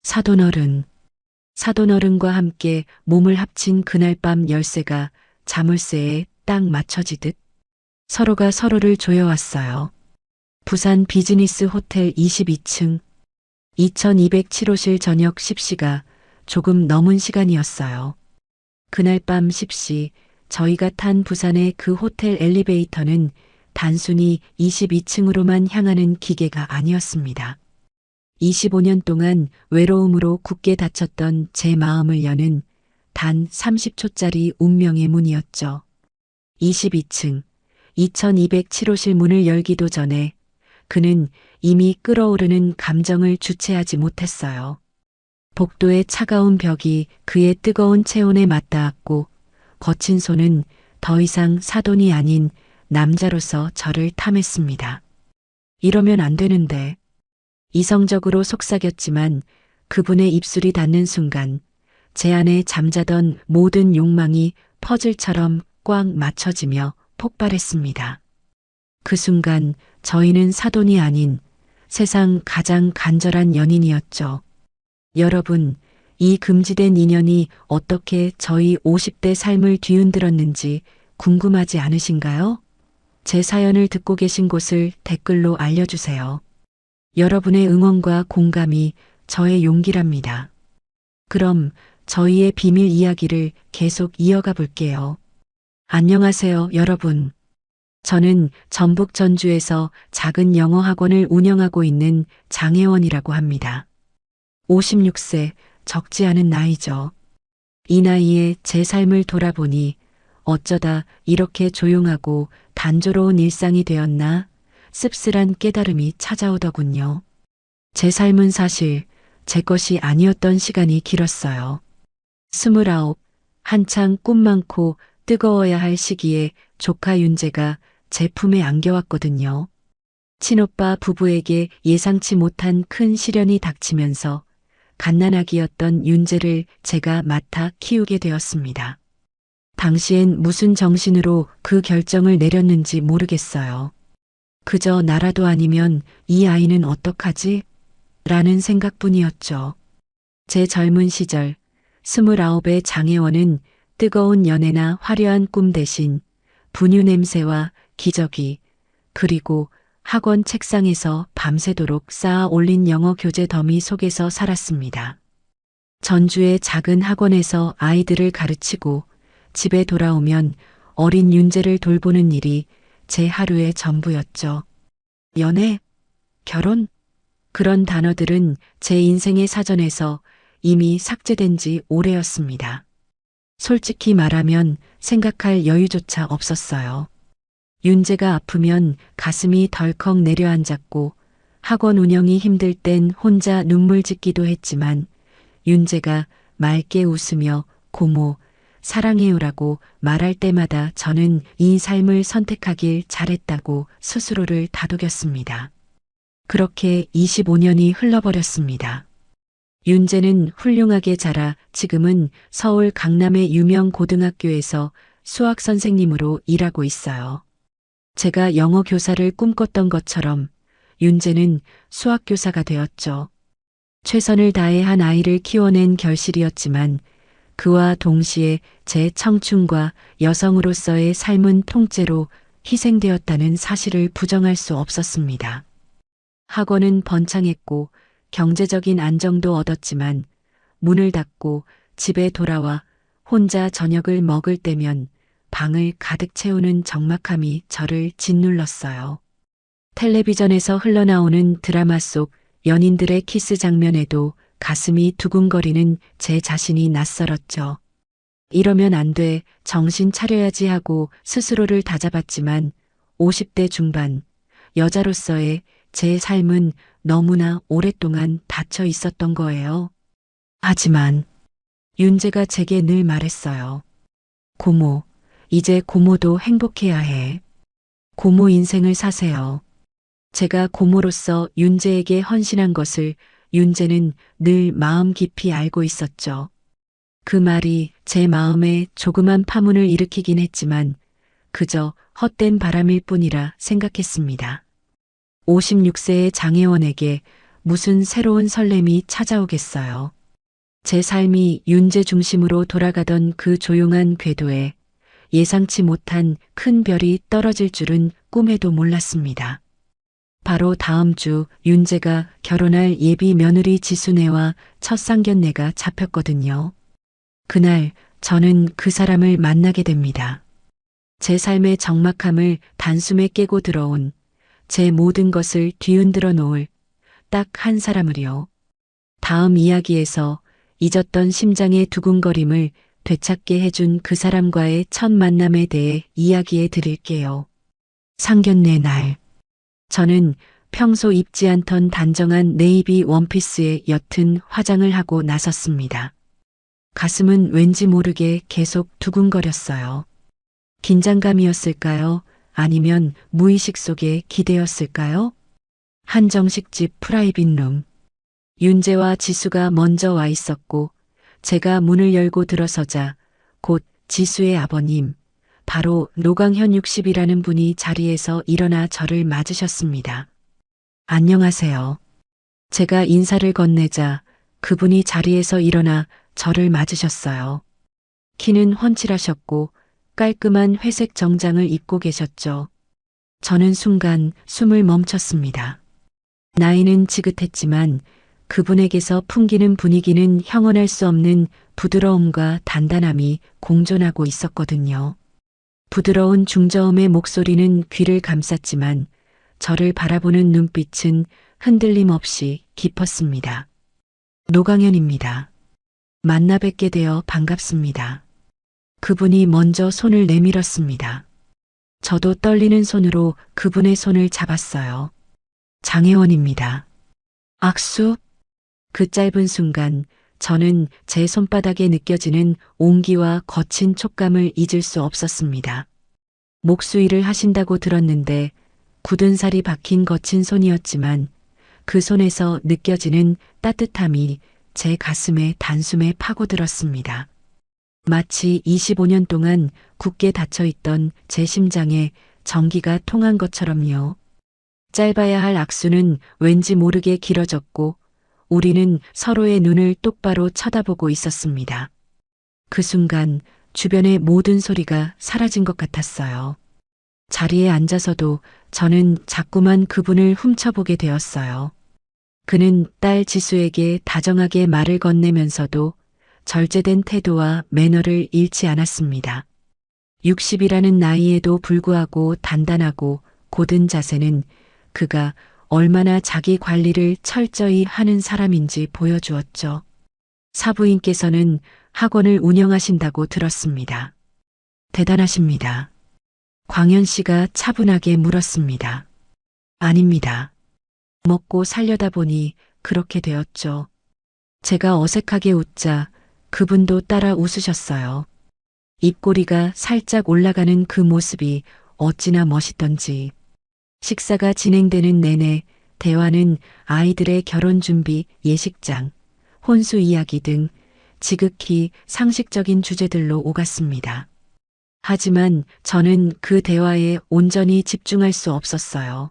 사돈어른. 사돈어른과 함께 몸을 합친 그날 밤 열쇠가 자물쇠에 딱 맞춰지듯 서로가 서로를 조여왔어요. 부산 비즈니스 호텔 22층 2207호실 저녁 10시가 조금 넘은 시간이었어요. 그날 밤 10시 저희가 탄 부산의 그 호텔 엘리베이터는 단순히 22층으로만 향하는 기계가 아니었습니다. 25년 동안 외로움으로 굳게 닫혔던 제 마음을 여는 단 30초짜리 운명의 문이었죠. 22층 2207호실 문을 열기도 전에 그는 이미 끓어오르는 감정을 주체하지 못했어요. 복도의 차가운 벽이 그의 뜨거운 체온에 맞닿았고 거친 손은 더 이상 사돈이 아닌 남자로서 저를 탐했습니다. 이러면 안 되는데. 이성적으로 속삭였지만 그분의 입술이 닿는 순간 제 안에 잠자던 모든 욕망이 퍼즐처럼 꽉 맞춰지며 폭발했습니다. 그 순간 저희는 사돈이 아닌 세상 가장 간절한 연인이었죠. 여러분, 이 금지된 인연이 어떻게 저희 50대 삶을 뒤흔들었는지 궁금하지 않으신가요? 제 사연을 듣고 계신 곳을 댓글로 알려주세요. 여러분의 응원과 공감이 저의 용기랍니다. 그럼 저희의 비밀 이야기를 계속 이어가 볼게요. 안녕하세요, 여러분. 저는 전북 전주에서 작은 영어 학원을 운영하고 있는 장혜원이라고 합니다. 56세, 적지 않은 나이죠. 이 나이에 제 삶을 돌아보니 어쩌다 이렇게 조용하고 단조로운 일상이 되었나 씁쓸한 깨달음이 찾아오더군요. 제 삶은 사실 제 것이 아니었던 시간이 길었어요. 29, 한창 꿈 많고 뜨거워야 할 시기에 조카 윤재가 제 품에 안겨왔거든요. 친오빠 부부에게 예상치 못한 큰 시련이 닥치면서 갓난아기였던 윤재를 제가 맡아 키우게 되었습니다. 당시엔 무슨 정신으로 그 결정을 내렸는지 모르겠어요. 그저 나라도 아니면 이 아이는 어떡하지? 라는 생각뿐이었죠. 제 젊은 시절 29의 장혜원은 뜨거운 연애나 화려한 꿈 대신 분유 냄새와 기저귀 그리고 학원 책상에서 밤새도록 쌓아 올린 영어 교재 더미 속에서 살았습니다. 전주의 작은 학원에서 아이들을 가르치고 집에 돌아오면 어린 윤재를 돌보는 일이 제 하루의 전부였죠. 연애, 결혼, 그런 단어들은 제 인생의 사전에서 이미 삭제된 지 오래였습니다. 솔직히 말하면 생각할 여유조차 없었어요. 윤재가 아프면 가슴이 덜컥 내려앉았고 학원 운영이 힘들 땐 혼자 눈물 짓기도 했지만 윤재가 맑게 웃으며 고모, 사랑해요라고 말할 때마다 저는 이 삶을 선택하길 잘했다고 스스로를 다독였습니다. 그렇게 25년이 흘러버렸습니다. 윤재는 훌륭하게 자라 지금은 서울 강남의 유명 고등학교에서 수학 선생님으로 일하고 있어요. 제가 영어 교사를 꿈꿨던 것처럼 윤재는 수학 교사가 되었죠. 최선을 다해 한 아이를 키워낸 결실이었지만 그와 동시에 제 청춘과 여성으로서의 삶은 통째로 희생되었다는 사실을 부정할 수 없었습니다. 학원은 번창했고 경제적인 안정도 얻었지만 문을 닫고 집에 돌아와 혼자 저녁을 먹을 때면 방을 가득 채우는 적막함이 저를 짓눌렀어요. 텔레비전에서 흘러나오는 드라마 속 연인들의 키스 장면에도 가슴이 두근거리는 제 자신이 낯설었죠. 이러면 안 돼, 정신 차려야지 하고 스스로를 다잡았지만 50대 중반, 여자로서의 제 삶은 너무나 오랫동안 닫혀 있었던 거예요. 하지만 윤재가 제게 늘 말했어요. 고모, 이제 고모도 행복해야 해. 고모 인생을 사세요. 제가 고모로서 윤재에게 헌신한 것을 윤재는 늘 마음 깊이 알고 있었죠. 그 말이 제 마음에 조그만 파문을 일으키긴 했지만 그저 헛된 바람일 뿐이라 생각했습니다. 56세의 장혜원에게 무슨 새로운 설렘이 찾아오겠어요. 제 삶이 윤재 중심으로 돌아가던 그 조용한 궤도에 예상치 못한 큰 별이 떨어질 줄은 꿈에도 몰랐습니다. 바로 다음 주 윤재가 결혼할 예비 며느리 지순애와 첫 상견례가 잡혔거든요. 그날 저는 그 사람을 만나게 됩니다. 제 삶의 적막함을 단숨에 깨고 들어온, 제 모든 것을 뒤흔들어 놓을 딱 한 사람을요. 다음 이야기에서 잊었던 심장의 두근거림을 되찾게 해준 그 사람과의 첫 만남에 대해 이야기해 드릴게요. 상견례 날. 저는 평소 입지 않던 단정한 네이비 원피스에 옅은 화장을 하고 나섰습니다. 가슴은 왠지 모르게 계속 두근거렸어요. 긴장감이었을까요? 아니면 무의식 속의 기대였을까요? 한정식집 프라이빗 룸. 윤재와 지수가 먼저 와 있었고 제가 문을 열고 들어서자 곧 지수의 아버님, 바로 노강현 60이라는 분이 자리에서 일어나 저를 맞으셨습니다. 안녕하세요. 제가 인사를 건네자 그분이 자리에서 일어나 저를 맞으셨어요. 키는 훤칠하셨고 깔끔한 회색 정장을 입고 계셨죠. 저는 순간 숨을 멈췄습니다. 나이는 지긋했지만 그분에게서 풍기는 분위기는 형언할 수 없는 부드러움과 단단함이 공존하고 있었거든요. 부드러운 중저음의 목소리는 귀를 감쌌지만 저를 바라보는 눈빛은 흔들림 없이 깊었습니다. 노강현입니다. 만나 뵙게 되어 반갑습니다. 그분이 먼저 손을 내밀었습니다. 저도 떨리는 손으로 그분의 손을 잡았어요. 장혜원입니다. 악수? 그 짧은 순간 저는 제 손바닥에 느껴지는 온기와 거친 촉감을 잊을 수 없었습니다. 목수일을 하신다고 들었는데 굳은 살이 박힌 거친 손이었지만 그 손에서 느껴지는 따뜻함이 제 가슴에 단숨에 파고들었습니다. 마치 25년 동안 굳게 닫혀있던 제 심장에 전기가 통한 것처럼요. 짧아야 할 악수는 왠지 모르게 길어졌고 우리는 서로의 눈을 똑바로 쳐다보고 있었습니다. 그 순간 주변의 모든 소리가 사라진 것 같았어요. 자리에 앉아서도 저는 자꾸만 그분을 훔쳐보게 되었어요. 그는 딸 지수에게 다정하게 말을 건네면서도 절제된 태도와 매너를 잃지 않았습니다. 60이라는 나이에도 불구하고 단단하고 고든 자세는 그가 얼마나 자기 관리를 철저히 하는 사람인지 보여주었죠. 사부인께서는 학원을 운영하신다고 들었습니다. 대단하십니다. 광현 씨가 차분하게 물었습니다. 아닙니다. 먹고 살려다 보니 그렇게 되었죠. 제가 어색하게 웃자 그분도 따라 웃으셨어요. 입꼬리가 살짝 올라가는 그 모습이 어찌나 멋있던지. 식사가 진행되는 내내 대화는 아이들의 결혼 준비, 예식장, 혼수 이야기 등 지극히 상식적인 주제들로 오갔습니다. 하지만 저는 그 대화에 온전히 집중할 수 없었어요.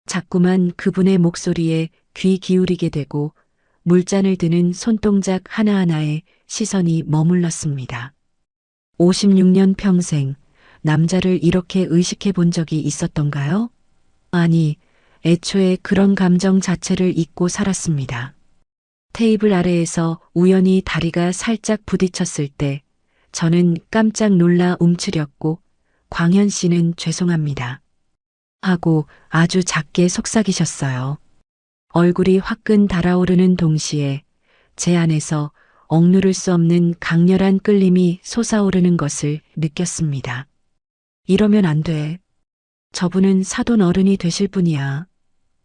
자꾸만 그분의 목소리에 귀 기울이게 되고 물잔을 드는 손동작 하나하나에 시선이 머물렀습니다. 56년 평생 남자를 이렇게 의식해 본 적이 있었던가요? 아니, 애초에 그런 감정 자체를 잊고 살았습니다. 테이블 아래에서 우연히 다리가 살짝 부딪혔을 때 저는 깜짝 놀라 움츠렸고 광현 씨는 죄송합니다. 하고 아주 작게 속삭이셨어요. 얼굴이 화끈 달아오르는 동시에 제 안에서 억누를 수 없는 강렬한 끌림이 솟아오르는 것을 느꼈습니다. 이러면 안 돼. 저분은 사돈 어른이 되실 분이야.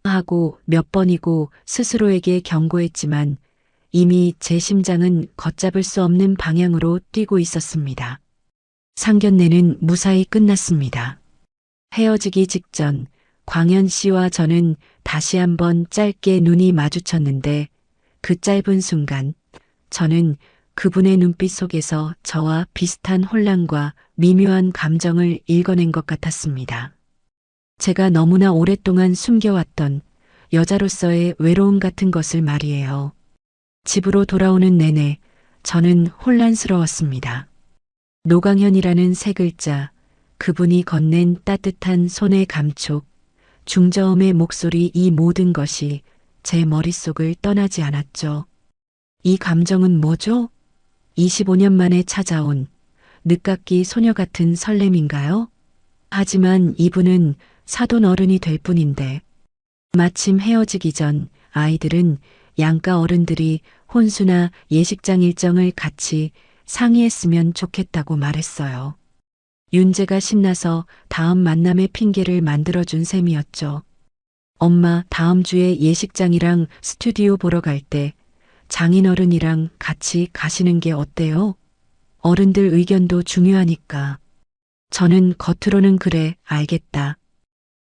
하고 몇 번이고 스스로에게 경고했지만 이미 제 심장은 걷잡을 수 없는 방향으로 뛰고 있었습니다. 상견례는 무사히 끝났습니다. 헤어지기 직전 광현 씨와 저는 다시 한번 짧게 눈이 마주쳤는데 그 짧은 순간 저는 그분의 눈빛 속에서 저와 비슷한 혼란과 미묘한 감정을 읽어낸 것 같았습니다. 제가 너무나 오랫동안 숨겨왔던 여자로서의 외로움 같은 것을 말이에요. 집으로 돌아오는 내내 저는 혼란스러웠습니다. 노강현이라는 세 글자, 그분이 건넨 따뜻한 손의 감촉, 중저음의 목소리, 이 모든 것이 제 머릿속을 떠나지 않았죠. 이 감정은 뭐죠? 25년 만에 찾아온 늦깎이 소녀 같은 설렘인가요? 하지만 이분은 사돈 어른이 될 뿐인데, 마침 헤어지기 전 아이들은 양가 어른들이 혼수나 예식장 일정을 같이 상의했으면 좋겠다고 말했어요. 윤재가 신나서 다음 만남의 핑계를 만들어준 셈이었죠. 엄마, 다음 주에 예식장이랑 스튜디오 보러 갈 때 장인어른이랑 같이 가시는 게 어때요? 어른들 의견도 중요하니까. 저는 겉으로는 그래, 알겠다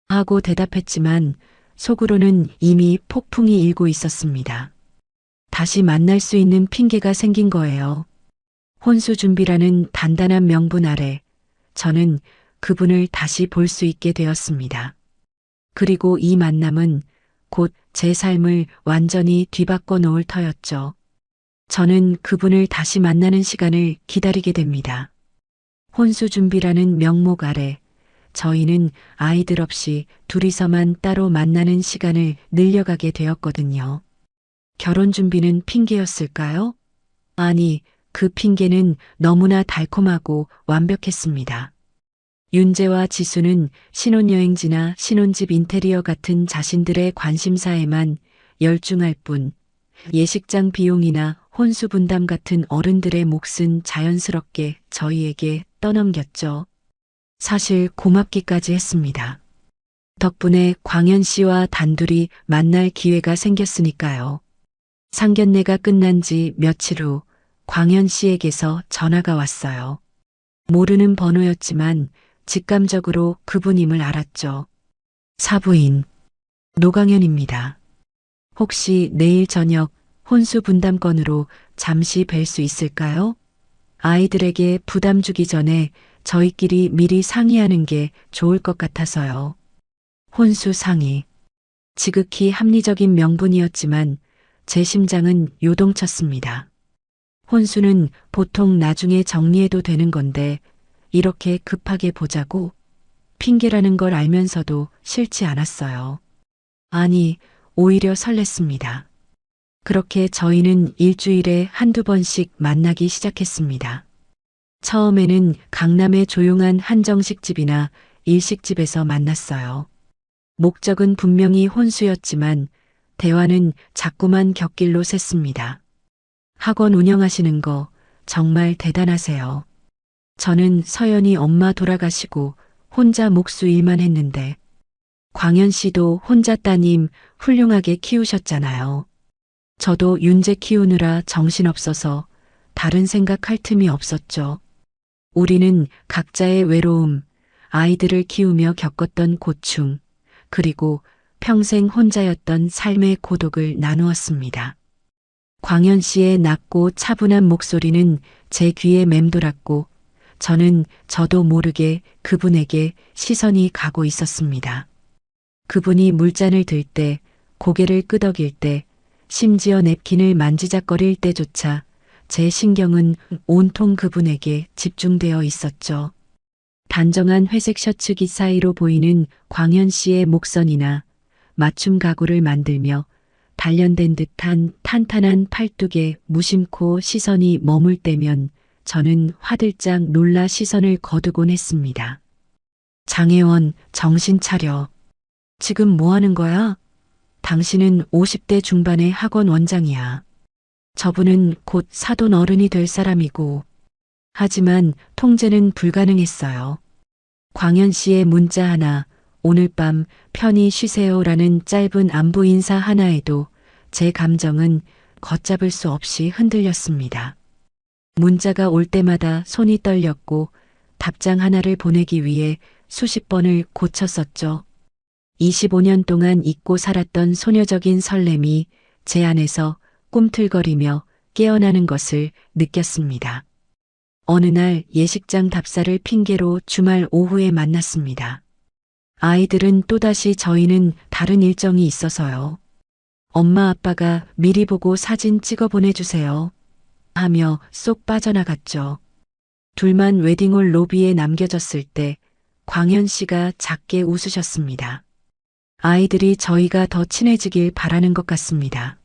하고 대답했지만 속으로는 이미 폭풍이 일고 있었습니다. 다시 만날 수 있는 핑계가 생긴 거예요. 혼수 준비라는 단단한 명분 아래 저는 그분을 다시 볼 수 있게 되었습니다. 그리고 이 만남은 곧 제 삶을 완전히 뒤바꿔 놓을 터였죠. 저는 그분을 다시 만나는 시간을 기다리게 됩니다. 혼수 준비라는 명목 아래 저희는 아이들 없이 둘이서만 따로 만나는 시간을 늘려가게 되었거든요. 결혼 준비는 핑계였을까요? 아니, 그 핑계는 너무나 달콤하고 완벽했습니다. 윤재와 지수는 신혼여행지나 신혼집 인테리어 같은 자신들의 관심사에만 열중할 뿐, 예식장 비용이나 혼수 분담 같은 어른들의 몫은 자연스럽게 저희에게 떠넘겼죠. 사실 고맙기까지 했습니다. 덕분에 광현 씨와 단둘이 만날 기회가 생겼으니까요. 상견례가 끝난 지 며칠 후 광현 씨에게서 전화가 왔어요. 모르는 번호였지만 직감적으로 그분임을 알았죠. 사부인 노강현입니다. 혹시 내일 저녁 혼수 분담권으로 잠시 뵐 수 있을까요? 아이들에게 부담 주기 전에 저희끼리 미리 상의하는 게 좋을 것 같아서요. 혼수 상의. 지극히 합리적인 명분이었지만 제 심장은 요동쳤습니다. 혼수는 보통 나중에 정리해도 되는 건데 이렇게 급하게 보자고? 핑계라는 걸 알면서도 싫지 않았어요. 아니, 오히려 설렜습니다. 그렇게 저희는 일주일에 한두 번씩 만나기 시작했습니다. 처음에는 강남의 조용한 한정식집이나 일식집에서 만났어요. 목적은 분명히 혼수였지만 대화는 자꾸만 곁길로 샜습니다. 학원 운영하시는 거 정말 대단하세요. 저는 서연이 엄마 돌아가시고 혼자 목수 일만 했는데 광현 씨도 혼자 따님 훌륭하게 키우셨잖아요. 저도 윤재 키우느라 정신없어서 다른 생각할 틈이 없었죠. 우리는 각자의 외로움, 아이들을 키우며 겪었던 고충, 그리고 평생 혼자였던 삶의 고독을 나누었습니다. 광현 씨의 낮고 차분한 목소리는 제 귀에 맴돌았고 저는 저도 모르게 그분에게 시선이 가고 있었습니다. 그분이 물잔을 들 때, 고개를 끄덕일 때, 심지어 냅킨을 만지작거릴 때조차 제 신경은 온통 그분에게 집중되어 있었죠. 단정한 회색 셔츠기 사이로 보이는 광현 씨의 목선이나 맞춤 가구를 만들며 단련된 듯한 탄탄한 팔뚝에 무심코 시선이 머물 때면 저는 화들짝 놀라 시선을 거두곤 했습니다. 장혜원, 정신 차려. 지금 뭐 하는 거야? 당신은 50대 중반의 학원 원장이야. 저분은 곧 사돈 어른이 될 사람이고. 하지만 통제는 불가능했어요. 광현 씨의 문자 하나, 오늘 밤 편히 쉬세요라는 짧은 안부 인사 하나에도 제 감정은 걷잡을 수 없이 흔들렸습니다. 문자가 올 때마다 손이 떨렸고 답장 하나를 보내기 위해 수십 번을 고쳤었죠. 25년 동안 잊고 살았던 소녀적인 설렘이 제 안에서 꿈틀거리며 깨어나는 것을 느꼈습니다. 어느 날 예식장 답사를 핑계로 주말 오후에 만났습니다. 아이들은 또다시 저희는 다른 일정이 있어서요. 엄마 아빠가 미리 보고 사진 찍어 보내주세요. 하며 쏙 빠져나갔죠. 둘만 웨딩홀 로비에 남겨졌을 때 광현 씨가 작게 웃으셨습니다. 아이들이 저희가 더 친해지길 바라는 것 같습니다.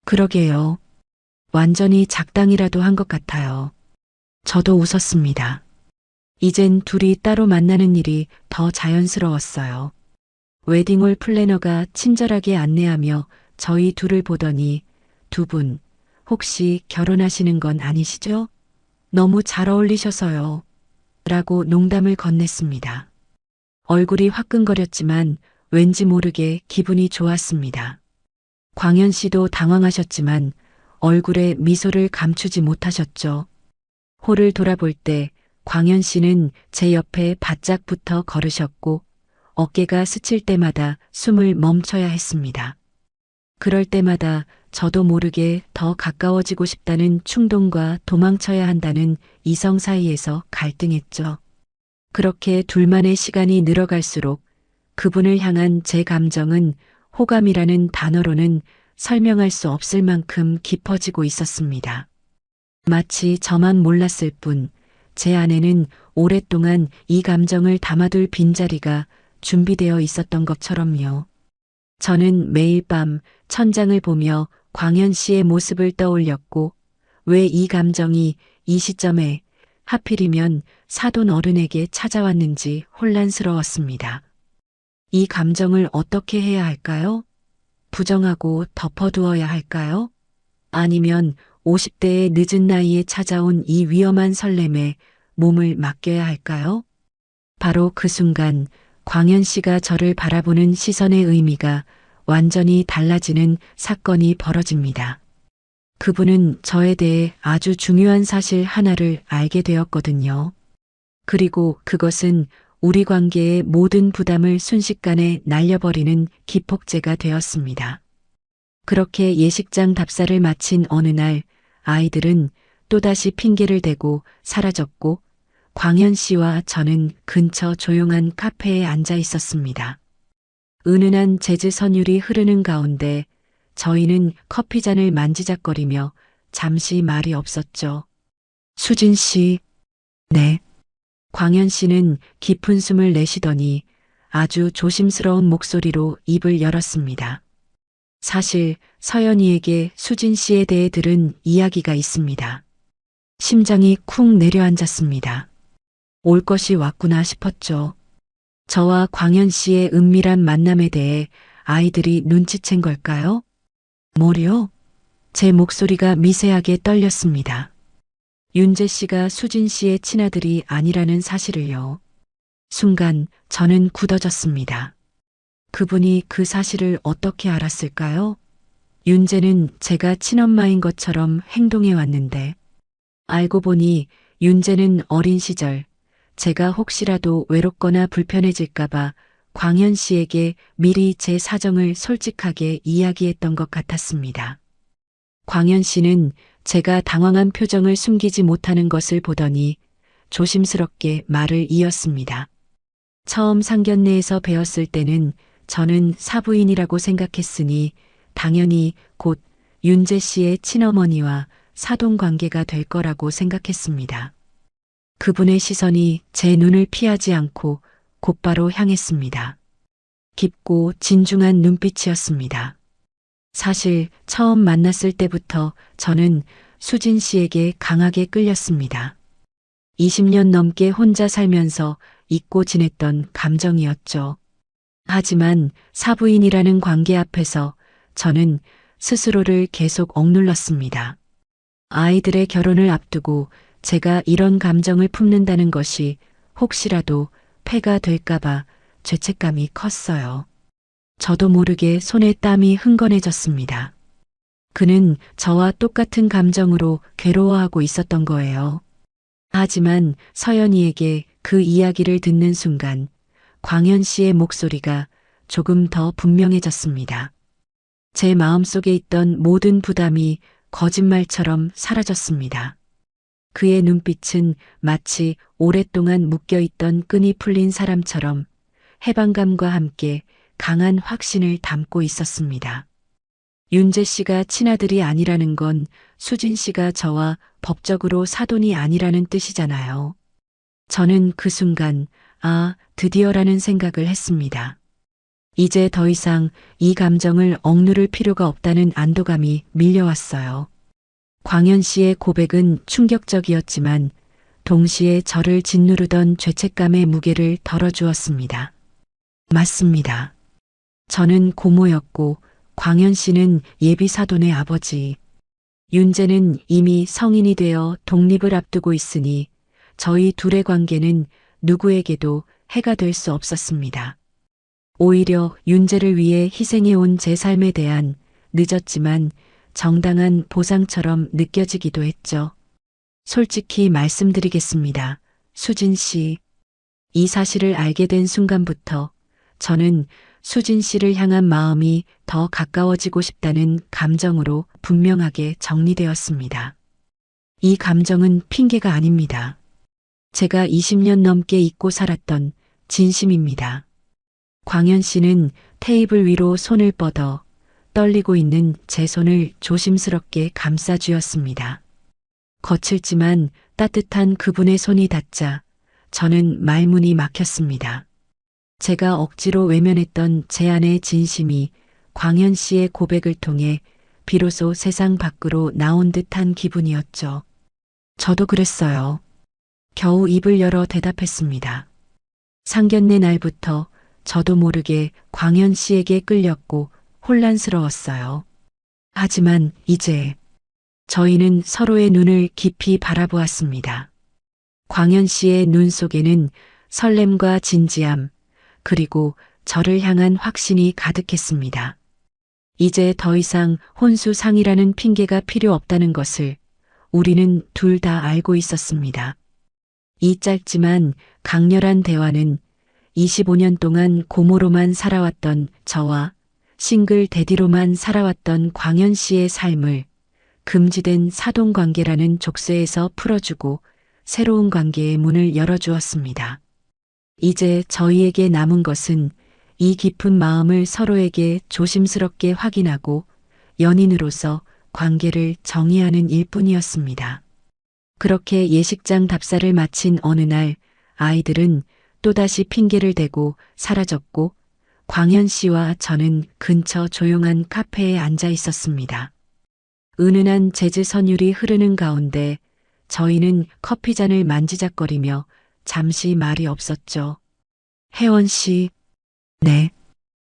그러게요. 완전히 작당이라도 한 것 같아요. 저도 웃었습니다. 이젠 둘이 따로 만나는 일이 더 자연스러웠어요. 웨딩홀 플래너가 친절하게 안내하며 저희 둘을 보더니 두 분 혹시 결혼하시는 건 아니시죠? 너무 잘 어울리셔서요. 라고 농담을 건넸습니다. 얼굴이 화끈거렸지만 왠지 모르게 기분이 좋았습니다. 광현 씨도 당황하셨지만 얼굴에 미소를 감추지 못하셨죠. 홀을 돌아볼 때 광현 씨는 제 옆에 바짝 붙어 걸으셨고 어깨가 스칠 때마다 숨을 멈춰야 했습니다. 그럴 때마다 저도 모르게 더 가까워지고 싶다는 충동과 도망쳐야 한다는 이성 사이에서 갈등했죠. 그렇게 둘만의 시간이 늘어갈수록 그분을 향한 제 감정은 호감이라는 단어로는 설명할 수 없을 만큼 깊어지고 있었습니다. 마치 저만 몰랐을 뿐 제 안에는 오랫동안 이 감정을 담아둘 빈자리가 준비되어 있었던 것처럼요. 저는 매일 밤 천장을 보며 광현 씨의 모습을 떠올렸고 왜 이 감정이 이 시점에 하필이면 사돈 어른에게 찾아왔는지 혼란스러웠습니다. 이 감정을 어떻게 해야 할까요? 부정하고 덮어두어야 할까요? 아니면 50대의 늦은 나이에 찾아온 이 위험한 설렘에 몸을 맡겨야 할까요? 바로 그 순간 광현 씨가 저를 바라보는 시선의 의미가 완전히 달라지는 사건이 벌어집니다. 그분은 저에 대해 아주 중요한 사실 하나를 알게 되었거든요. 그리고 그것은 우리 관계의 모든 부담을 순식간에 날려버리는 기폭제가 되었습니다. 그렇게 예식장 답사를 마친 어느 날 아이들은 또다시 핑계를 대고 사라졌고 광현 씨와 저는 근처 조용한 카페에 앉아 있었습니다. 은은한 재즈 선율이 흐르는 가운데 저희는 커피잔을 만지작거리며 잠시 말이 없었죠. 수진 씨, 네. 광현 씨는 깊은 숨을 내쉬더니 아주 조심스러운 목소리로 입을 열었습니다. 사실 서연이에게 수진 씨에 대해 들은 이야기가 있습니다. 심장이 쿵 내려앉았습니다. 올 것이 왔구나 싶었죠. 저와 광현 씨의 은밀한 만남에 대해 아이들이 눈치챈 걸까요? 뭐요? 제 목소리가 미세하게 떨렸습니다. 윤재 씨가 수진 씨의 친아들이 아니라는 사실을요. 순간 저는 굳어졌습니다. 그분이 그 사실을 어떻게 알았을까요? 윤재는 제가 친엄마인 것처럼 행동해 왔는데 알고 보니 윤재는 어린 시절 제가 혹시라도 외롭거나 불편해질까봐 광현 씨에게 미리 제 사정을 솔직하게 이야기했던 것 같았습니다. 광현 씨는 제가 당황한 표정을 숨기지 못하는 것을 보더니 조심스럽게 말을 이었습니다. 처음 상견례에서 뵈었을 때는 저는 사부인이라고 생각했으니 당연히 곧 윤재 씨의 친어머니와 사돈 관계가 될 거라고 생각했습니다. 그분의 시선이 제 눈을 피하지 않고 곧바로 향했습니다. 깊고 진중한 눈빛이었습니다. 사실 처음 만났을 때부터 저는 수진 씨에게 강하게 끌렸습니다. 20년 넘게 혼자 살면서 잊고 지냈던 감정이었죠. 하지만 사부인이라는 관계 앞에서 저는 스스로를 계속 억눌렀습니다. 아이들의 결혼을 앞두고 제가 이런 감정을 품는다는 것이 혹시라도 폐가 될까봐 죄책감이 컸어요. 저도 모르게 손에 땀이 흥건해졌습니다. 그는 저와 똑같은 감정으로 괴로워하고 있었던 거예요. 하지만 서연이에게 그 이야기를 듣는 순간 광현 씨의 목소리가 조금 더 분명해졌습니다. 제 마음속에 있던 모든 부담이 거짓말처럼 사라졌습니다. 그의 눈빛은 마치 오랫동안 묶여있던 끈이 풀린 사람처럼 해방감과 함께 강한 확신을 담고 있었습니다. 윤재 씨가 친아들이 아니라는 건 수진 씨가 저와 법적으로 사돈이 아니라는 뜻이잖아요. 저는 그 순간, 드디어라는 생각을 했습니다. 이제 더 이상 이 감정을 억누를 필요가 없다는 안도감이 밀려왔어요. 광현 씨의 고백은 충격적이었지만 동시에 저를 짓누르던 죄책감의 무게를 덜어주었습니다. 맞습니다. 저는 고모였고 광현 씨는 예비 사돈의 아버지. 윤재는 이미 성인이 되어 독립을 앞두고 있으니 저희 둘의 관계는 누구에게도 해가 될 수 없었습니다. 오히려 윤재를 위해 희생해온 제 삶에 대한 늦었지만 정당한 보상처럼 느껴지기도 했죠. 솔직히 말씀드리겠습니다. 수진 씨. 이 사실을 알게 된 순간부터 저는 수진 씨를 향한 마음이 더 가까워지고 싶다는 감정으로 분명하게 정리되었습니다. 이 감정은 핑계가 아닙니다. 제가 20년 넘게 잊고 살았던 진심입니다. 광현 씨는 테이블 위로 손을 뻗어 떨리고 있는 제 손을 조심스럽게 감싸주었습니다. 거칠지만 따뜻한 그분의 손이 닿자 저는 말문이 막혔습니다. 제가 억지로 외면했던 제 안의 진심이 광현 씨의 고백을 통해 비로소 세상 밖으로 나온 듯한 기분이었죠. 저도 그랬어요. 겨우 입을 열어 대답했습니다. 상견례 날부터 저도 모르게 광현 씨에게 끌렸고 혼란스러웠어요. 하지만 이제 저희는 서로의 눈을 깊이 바라보았습니다. 광현 씨의 눈 속에는 설렘과 진지함, 그리고 저를 향한 확신이 가득했습니다. 이제 더 이상 혼수상이라는 핑계가 필요 없다는 것을 우리는 둘 다 알고 있었습니다. 이 짧지만 강렬한 대화는 25년 동안 고모로만 살아왔던 저와 싱글 대디로만 살아왔던 광현 씨의 삶을 금지된 사돈 관계라는 족쇄에서 풀어주고 새로운 관계의 문을 열어주었습니다. 이제 저희에게 남은 것은 이 깊은 마음을 서로에게 조심스럽게 확인하고 연인으로서 관계를 정의하는 일뿐이었습니다. 그렇게 예식장 답사를 마친 어느 날 아이들은 또다시 핑계를 대고 사라졌고 광현 씨와 저는 근처 조용한 카페에 앉아 있었습니다. 은은한 재즈 선율이 흐르는 가운데 저희는 커피잔을 만지작거리며 잠시 말이 없었죠. 혜원 씨. 네.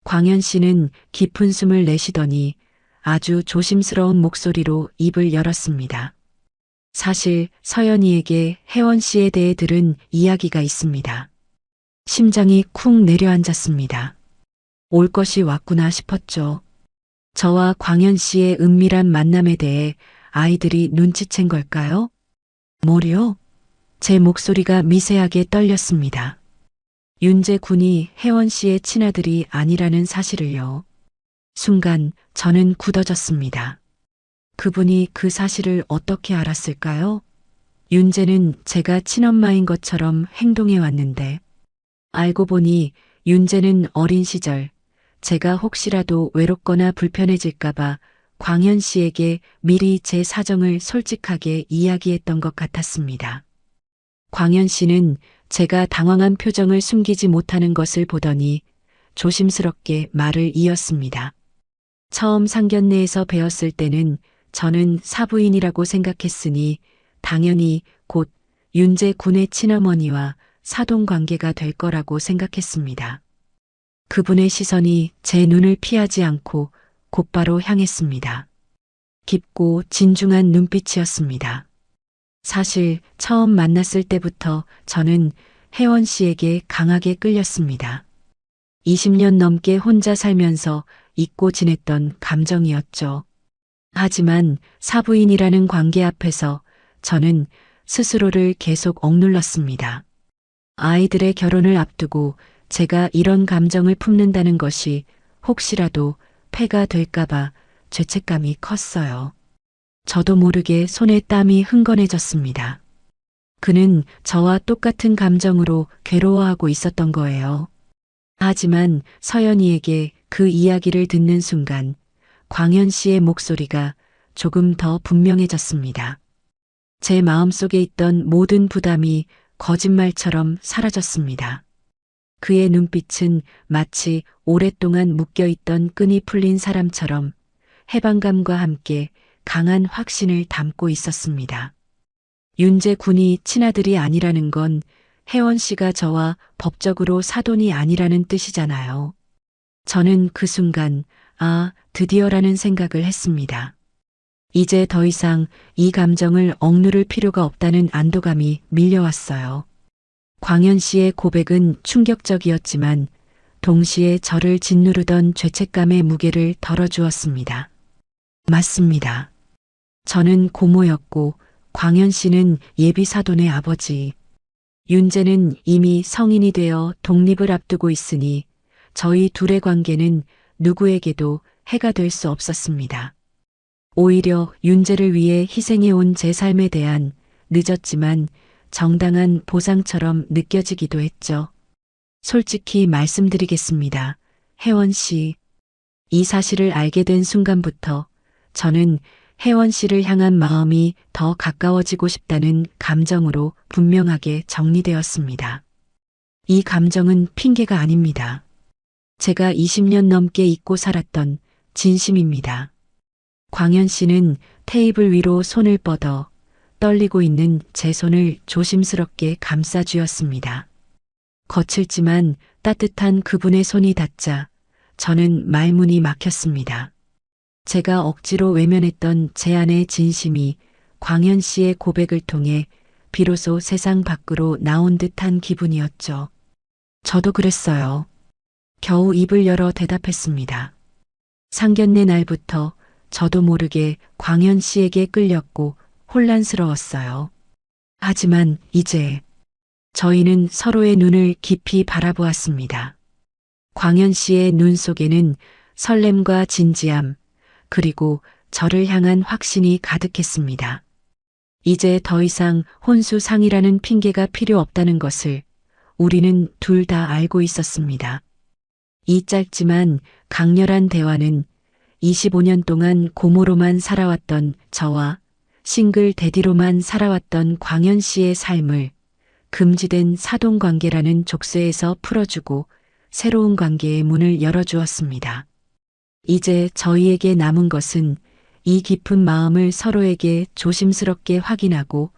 광현 씨는 깊은 숨을 내쉬더니 아주 조심스러운 목소리로 입을 열었습니다. 사실 서연이에게 혜원 씨에 대해 들은 이야기가 있습니다. 심장이 쿵 내려앉았습니다. 올 것이 왔구나 싶었죠. 저와 광현 씨의 은밀한 만남에 대해 아이들이 눈치챈 걸까요? 뭐요? 제 목소리가 미세하게 떨렸습니다. 윤재 군이 혜원 씨의 친아들이 아니라는 사실을요. 순간 저는 굳어졌습니다. 그분이 그 사실을 어떻게 알았을까요? 윤재는 제가 친엄마인 것처럼 행동해 왔는데 알고 보니 윤재는 어린 시절 제가 혹시라도 외롭거나 불편해질까봐 광현 씨에게 미리 제 사정을 솔직하게 이야기했던 것 같았습니다. 광현 씨는 제가 당황한 표정을 숨기지 못하는 것을 보더니 조심스럽게 말을 이었습니다. 처음 상견례에서 뵈었을 때는 저는 사부인이라고 생각했으니 당연히 곧 윤재 군의 친어머니와 사돈 관계가 될 거라고 생각했습니다. 그분의 시선이 제 눈을 피하지 않고 곧바로 향했습니다. 깊고 진중한 눈빛이었습니다. 사실 처음 만났을 때부터 저는 혜원 씨에게 강하게 끌렸습니다. 20년 넘게 혼자 살면서 잊고 지냈던 감정이었죠. 하지만 사부인이라는 관계 앞에서 저는 스스로를 계속 억눌렀습니다. 아이들의 결혼을 앞두고 제가 이런 감정을 품는다는 것이 혹시라도 폐가 될까봐 죄책감이 컸어요. 저도 모르게 손에 땀이 흥건해졌습니다. 그는 저와 똑같은 감정으로 괴로워하고 있었던 거예요. 하지만 서연이에게 그 이야기를 듣는 순간 광현 씨의 목소리가 조금 더 분명해졌습니다. 제 마음속에 있던 모든 부담이 거짓말처럼 사라졌습니다. 그의 눈빛은 마치 오랫동안 묶여있던 끈이 풀린 사람처럼 해방감과 함께 강한 확신을 담고 있었습니다. 윤재 군이 친아들이 아니라는 건 혜원 씨가 저와 법적으로 사돈이 아니라는 뜻이잖아요. 저는 그 순간, 드디어라는 생각을 했습니다. 이제 더 이상 이 감정을 억누를 필요가 없다는 안도감이 밀려왔어요. 광현 씨의 고백은 충격적이었지만 동시에 저를 짓누르던 죄책감의 무게를 덜어주었습니다. 맞습니다. 저는 고모였고 광현 씨는 예비 사돈의 아버지. 윤재는 이미 성인이 되어 독립을 앞두고 있으니 저희 둘의 관계는 누구에게도 해가 될 수 없었습니다. 오히려 윤재를 위해 희생해온 제 삶에 대한 늦었지만 정당한 보상처럼 느껴지기도 했죠. 솔직히 말씀드리겠습니다. 혜원 씨. 이 사실을 알게 된 순간부터 저는 혜원 씨를 향한 마음이 더 가까워지고 싶다는 감정으로 분명하게 정리되었습니다. 이 감정은 핑계가 아닙니다. 제가 20년 넘게 잊고 살았던 진심입니다. 광현 씨는 테이블 위로 손을 뻗어 떨리고 있는 제 손을 조심스럽게 감싸주었습니다. 거칠지만 따뜻한 그분의 손이 닿자 저는 말문이 막혔습니다. 제가 억지로 외면했던 제 안의 진심이 광현 씨의 고백을 통해 비로소 세상 밖으로 나온 듯한 기분이었죠. 저도 그랬어요. 겨우 입을 열어 대답했습니다. 상견례 날부터 저도 모르게 광현 씨에게 끌렸고 혼란스러웠어요. 하지만 이제 저희는 서로의 눈을 깊이 바라보았습니다. 광현 씨의 눈 속에는 설렘과 진지함, 그리고 저를 향한 확신이 가득했습니다. 이제 더 이상 혼수상이라는 핑계가 필요 없다는 것을 우리는 둘 다 알고 있었습니다. 이 짧지만 강렬한 대화는 25년 동안 고모로만 살아왔던 저와 싱글 대디로만 살아왔던 광현 씨의 삶을 금지된 사돈 관계라는 족쇄에서 풀어주고 새로운 관계의 문을 열어주었습니다. 이제 저희에게 남은 것은 이 깊은 마음을 서로에게 조심스럽게 확인하고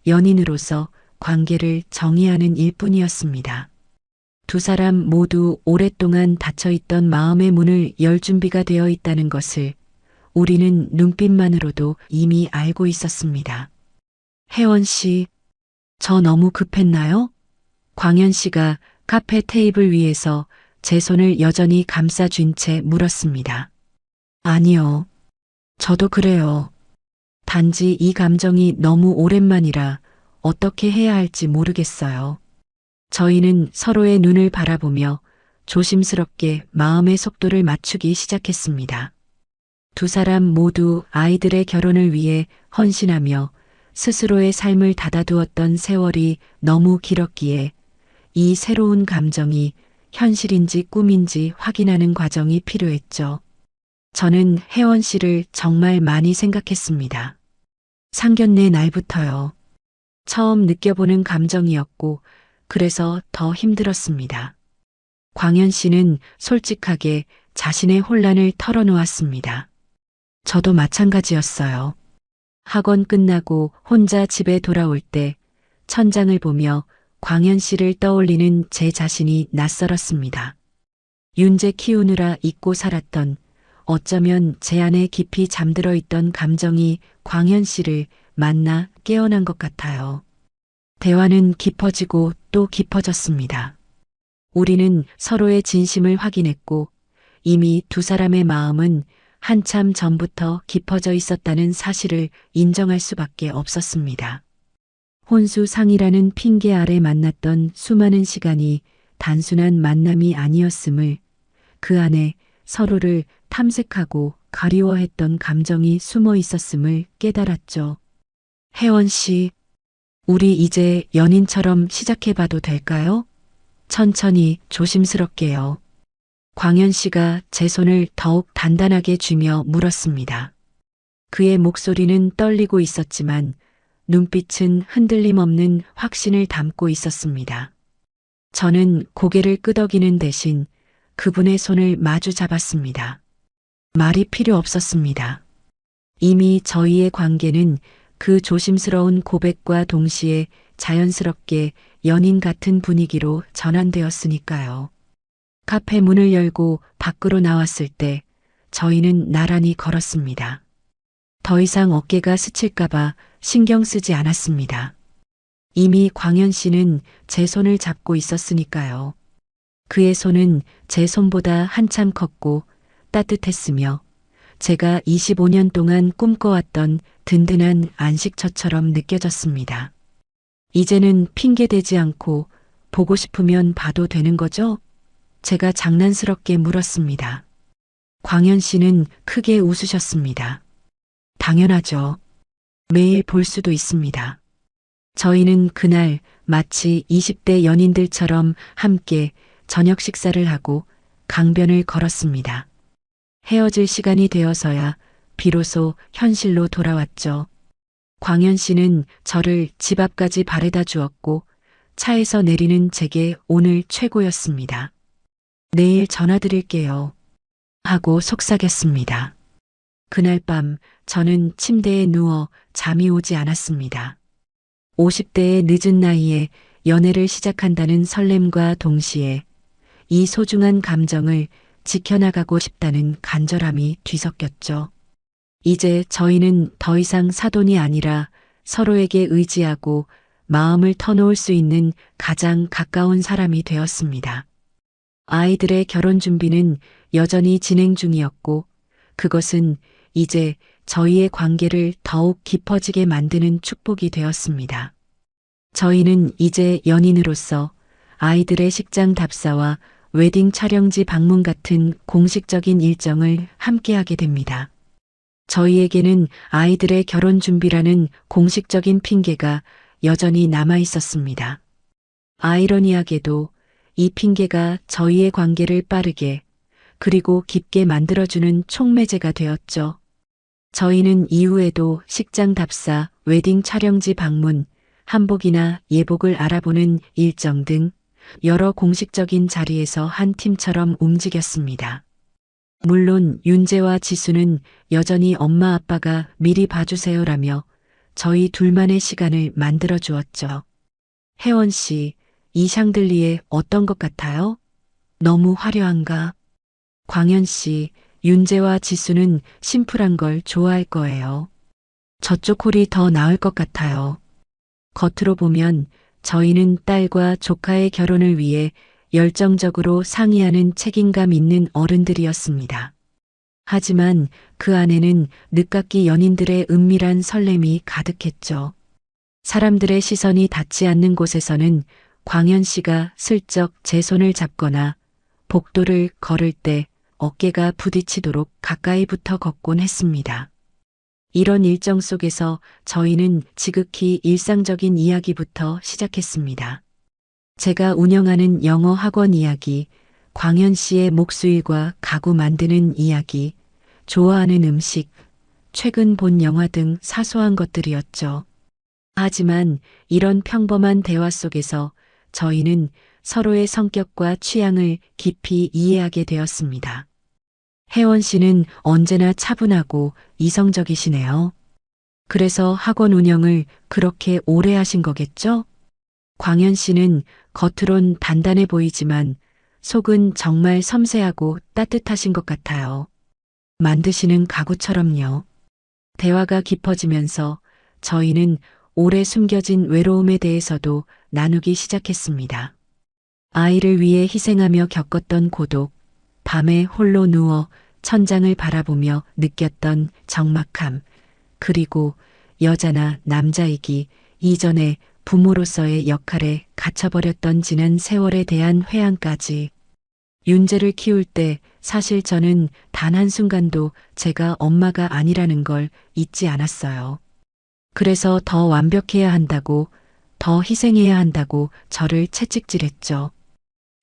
연인으로서 관계를 정의하는 일뿐이었습니다. 두 사람 모두 오랫동안 닫혀있던 마음의 문을 열 준비가 되어 있다는 것을 우리는 눈빛만으로도 이미 알고 있었습니다. 혜원 씨, 저 너무 급했나요? 광현 씨가 카페 테이블 위에서 제 손을 여전히 감싸쥔 채 물었습니다. 아니요. 저도 그래요. 단지 이 감정이 너무 오랜만이라 어떻게 해야 할지 모르겠어요. 저희는 서로의 눈을 바라보며 조심스럽게 마음의 속도를 맞추기 시작했습니다. 두 사람 모두 아이들의 결혼을 위해 헌신하며 스스로의 삶을 닫아두었던 세월이 너무 길었기에 이 새로운 감정이 현실인지 꿈인지 확인하는 과정이 필요했죠. 저는 혜원 씨를 정말 많이 생각했습니다. 상견례 날부터요. 처음 느껴보는 감정이었고 그래서 더 힘들었습니다. 광현 씨는 솔직하게 자신의 혼란을 털어놓았습니다. 저도 마찬가지였어요. 학원 끝나고 혼자 집에 돌아올 때 천장을 보며 광현 씨를 떠올리는 제 자신이 낯설었습니다. 윤재 키우느라 잊고 살았던 어쩌면 제 안에 깊이 잠들어 있던 감정이 광현 씨를 만나 깨어난 것 같아요. 대화는 깊어지고 또 깊어졌습니다. 우리는 서로의 진심을 확인했고 이미 두 사람의 마음은 한참 전부터 깊어져 있었다는 사실을 인정할 수밖에 없었습니다. 혼수상이라는 핑계 아래 만났던 수많은 시간이 단순한 만남이 아니었음을, 그 안에 서로를 탐색하고 그리워했던 감정이 숨어 있었음을 깨달았죠. 혜원 씨, 우리 이제 연인처럼 시작해봐도 될까요? 천천히 조심스럽게요. 광현 씨가 제 손을 더욱 단단하게 쥐며 물었습니다. 그의 목소리는 떨리고 있었지만 눈빛은 흔들림 없는 확신을 담고 있었습니다. 저는 고개를 끄덕이는 대신 그분의 손을 마주 잡았습니다. 말이 필요 없었습니다. 이미 저희의 관계는 그 조심스러운 고백과 동시에 자연스럽게 연인 같은 분위기로 전환되었으니까요. 카페 문을 열고 밖으로 나왔을 때 저희는 나란히 걸었습니다. 더 이상 어깨가 스칠까봐 신경 쓰지 않았습니다. 이미 광현 씨는 제 손을 잡고 있었으니까요. 그의 손은 제 손보다 한참 컸고 따뜻했으며 제가 25년 동안 꿈꿔왔던 든든한 안식처처럼 느껴졌습니다. 이제는 핑계대지 않고 보고 싶으면 봐도 되는 거죠? 제가 장난스럽게 물었습니다. 광현 씨는 크게 웃으셨습니다. 당연하죠. 매일 볼 수도 있습니다. 저희는 그날 마치 20대 연인들처럼 함께 저녁 식사를 하고 강변을 걸었습니다. 헤어질 시간이 되어서야 비로소 현실로 돌아왔죠. 광현 씨는 저를 집 앞까지 바래다 주었고 차에서 내리는 제게 오늘 최고였습니다. 내일 전화드릴게요. 하고 속삭였습니다. 그날 밤 저는 침대에 누워 잠이 오지 않았습니다. 50대의 늦은 나이에 연애를 시작한다는 설렘과 동시에 이 소중한 감정을 지켜나가고 싶다는 간절함이 뒤섞였죠. 이제 저희는 더 이상 사돈이 아니라 서로에게 의지하고 마음을 터놓을 수 있는 가장 가까운 사람이 되었습니다. 아이들의 결혼 준비는 여전히 진행 중이었고 그것은 이제 저희의 관계를 더욱 깊어지게 만드는 축복이 되었습니다. 저희는 이제 연인으로서 아이들의 식장 답사와 웨딩 촬영지 방문 같은 공식적인 일정을 함께하게 됩니다. 저희에게는 아이들의 결혼 준비라는 공식적인 핑계가 여전히 남아 있었습니다. 아이러니하게도 이 핑계가 저희의 관계를 빠르게 그리고 깊게 만들어주는 촉매제가 되었죠. 저희는 이후에도 식장 답사, 웨딩 촬영지 방문, 한복이나 예복을 알아보는 일정 등 여러 공식적인 자리에서 한 팀처럼 움직였습니다. 물론 윤재와 지수는 여전히 엄마 아빠가 미리 봐주세요라며 저희 둘만의 시간을 만들어 주었죠. 혜원 씨, 이 샹들리에 어떤 것 같아요? 너무 화려한가? 광현 씨, 윤재와 지수는 심플한 걸 좋아할 거예요. 저쪽 홀이 더 나을 것 같아요. 겉으로 보면 저희는 딸과 조카의 결혼을 위해 열정적으로 상의하는 책임감 있는 어른들이었습니다. 하지만 그 안에는 늦깎이 연인들의 은밀한 설렘이 가득했죠. 사람들의 시선이 닿지 않는 곳에서는 광현 씨가 슬쩍 제 손을 잡거나 복도를 걸을 때 어깨가 부딪히도록 가까이 붙어 걷곤 했습니다. 이런 일정 속에서 저희는 지극히 일상적인 이야기부터 시작했습니다. 제가 운영하는 영어 학원 이야기, 광현 씨의 목수일과 가구 만드는 이야기, 좋아하는 음식, 최근 본 영화 등 사소한 것들이었죠. 하지만 이런 평범한 대화 속에서 저희는 서로의 성격과 취향을 깊이 이해하게 되었습니다. 혜원 씨는 언제나 차분하고 이성적이시네요. 그래서 학원 운영을 그렇게 오래 하신 거겠죠? 광현 씨는 겉으론 단단해 보이지만 속은 정말 섬세하고 따뜻하신 것 같아요. 만드시는 가구처럼요. 대화가 깊어지면서 저희는 오래 숨겨진 외로움에 대해서도 나누기 시작했습니다. 아이를 위해 희생하며 겪었던 고독, 밤에 홀로 누워 천장을 바라보며 느꼈던 적막함, 그리고 여자나 남자이기 이전에 부모로서의 역할에 갇혀버렸던 지난 세월에 대한 회한까지. 윤재를 키울 때 사실 저는 단 한순간도 제가 엄마가 아니라는 걸 잊지 않았어요. 그래서 더 완벽해야 한다고, 더 희생해야 한다고 저를 채찍질했죠.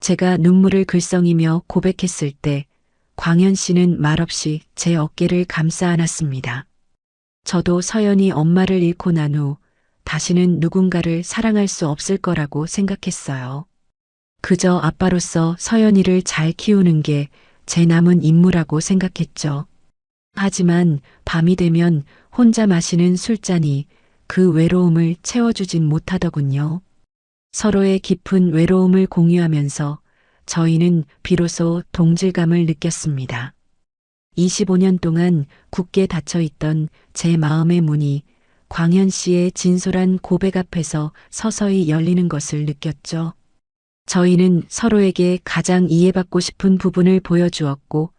제가 눈물을 글썽이며 고백했을 때 광현 씨는 말없이 제 어깨를 감싸 안았습니다. 저도 서연이 엄마를 잃고 난 후 다시는 누군가를 사랑할 수 없을 거라고 생각했어요. 그저 아빠로서 서연이를 잘 키우는 게 제 남은 임무라고 생각했죠. 하지만 밤이 되면 혼자 마시는 술잔이 그 외로움을 채워주진 못하더군요. 서로의 깊은 외로움을 공유하면서 저희는 비로소 동질감을 느꼈습니다. 25년 동안 굳게 닫혀있던 제 마음의 문이 광현 씨의 진솔한 고백 앞에서 서서히 열리는 것을 느꼈죠. 저희는 서로에게 가장 이해받고 싶은 부분을 보여주었고,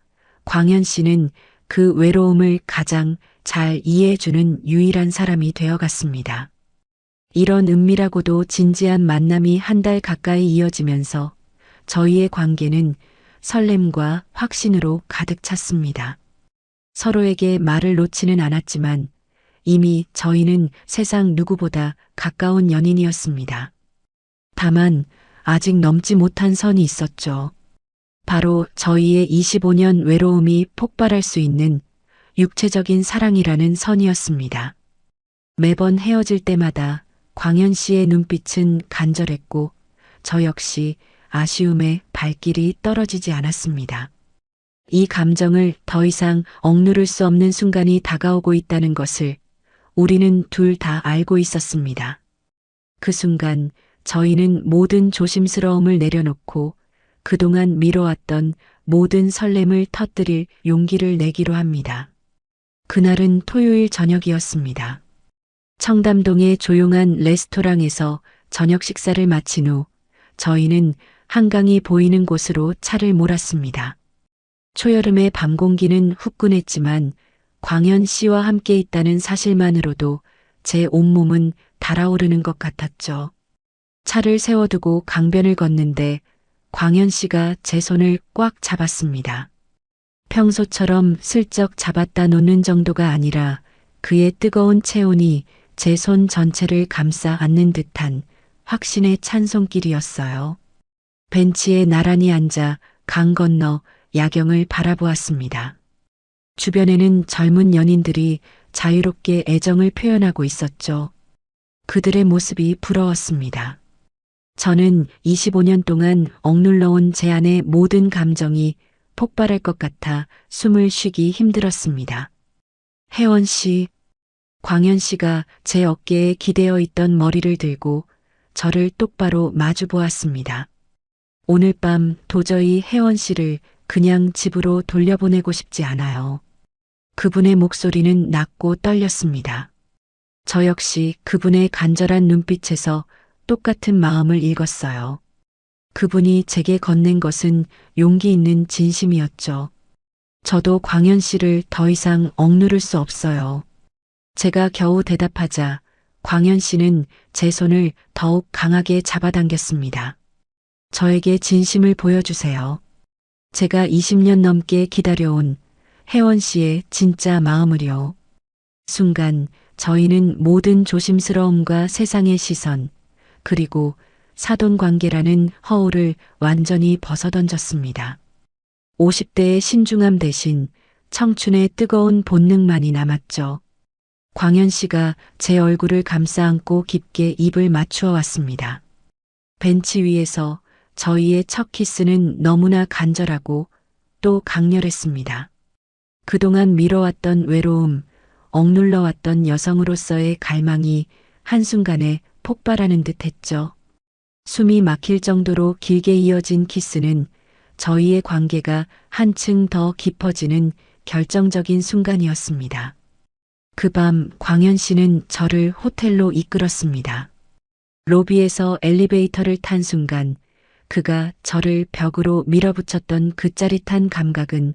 광현 씨는 그 외로움을 가장 잘 이해해주는 유일한 사람이 되어갔습니다. 이런 은밀하고도 진지한 만남이 한 달 가까이 이어지면서 저희의 관계는 설렘과 확신으로 가득 찼습니다. 서로에게 말을 놓지는 않았지만 이미 저희는 세상 누구보다 가까운 연인이었습니다. 다만 아직 넘지 못한 선이 있었죠. 바로 저희의 25년 외로움이 폭발할 수 있는 육체적인 사랑이라는 선이었습니다. 매번 헤어질 때마다 광현 씨의 눈빛은 간절했고 저 역시 아쉬움에 발길이 떨어지지 않았습니다. 이 감정을 더 이상 억누를 수 없는 순간이 다가오고 있다는 것을 우리는 둘 다 알고 있었습니다. 그 순간 저희는 모든 조심스러움을 내려놓고 그동안 미뤄왔던 모든 설렘을 터뜨릴 용기를 내기로 합니다. 그날은 토요일 저녁이었습니다. 청담동의 조용한 레스토랑에서 저녁 식사를 마친 후 저희는 한강이 보이는 곳으로 차를 몰았습니다. 초여름의 밤 공기는 후끈했지만 광현 씨와 함께 있다는 사실만으로도 제 온몸은 달아오르는 것 같았죠. 차를 세워두고 강변을 걷는데 광현 씨가 제 손을 꽉 잡았습니다. 평소처럼 슬쩍 잡았다 놓는 정도가 아니라 그의 뜨거운 체온이 제 손 전체를 감싸 안는 듯한 확신의 찬 손길이었어요. 벤치에 나란히 앉아 강 건너 야경을 바라보았습니다. 주변에는 젊은 연인들이 자유롭게 애정을 표현하고 있었죠. 그들의 모습이 부러웠습니다. 저는 25년 동안 억눌러온 제 안의 모든 감정이 폭발할 것 같아 숨을 쉬기 힘들었습니다. 혜원 씨, 광현 씨가 제 어깨에 기대어 있던 머리를 들고 저를 똑바로 마주 보았습니다. 오늘 밤 도저히 혜원 씨를 그냥 집으로 돌려보내고 싶지 않아요. 그분의 목소리는 낮고 떨렸습니다. 저 역시 그분의 간절한 눈빛에서 똑같은 마음을 읽었어요. 그분이 제게 건넨 것은 용기 있는 진심이었죠. 저도 광현 씨를 더 이상 억누를 수 없어요. 제가 겨우 대답하자 광현 씨는 제 손을 더욱 강하게 잡아당겼습니다. 저에게 진심을 보여주세요. 제가 20년 넘게 기다려온 혜원 씨의 진짜 마음을요. 순간 저희는 모든 조심스러움과 세상의 시선, 그리고 사돈관계라는 허울을 완전히 벗어던졌습니다. 50대의 신중함 대신 청춘의 뜨거운 본능만이 남았죠. 광현 씨가 제 얼굴을 감싸 안고 깊게 입을 맞추어 왔습니다. 벤치 위에서 저희의 첫 키스는 너무나 간절하고 또 강렬했습니다. 그동안 미뤄왔던 외로움, 억눌러왔던 여성으로서의 갈망이 한순간에 폭발하는 듯 했죠. 숨이 막힐 정도로 길게 이어진 키스는 저희의 관계가 한층 더 깊어지는 결정적인 순간이었습니다. 그 밤 광현 씨는 저를 호텔로 이끌었습니다. 로비에서 엘리베이터를 탄 순간 그가 저를 벽으로 밀어붙였던 그 짜릿한 감각은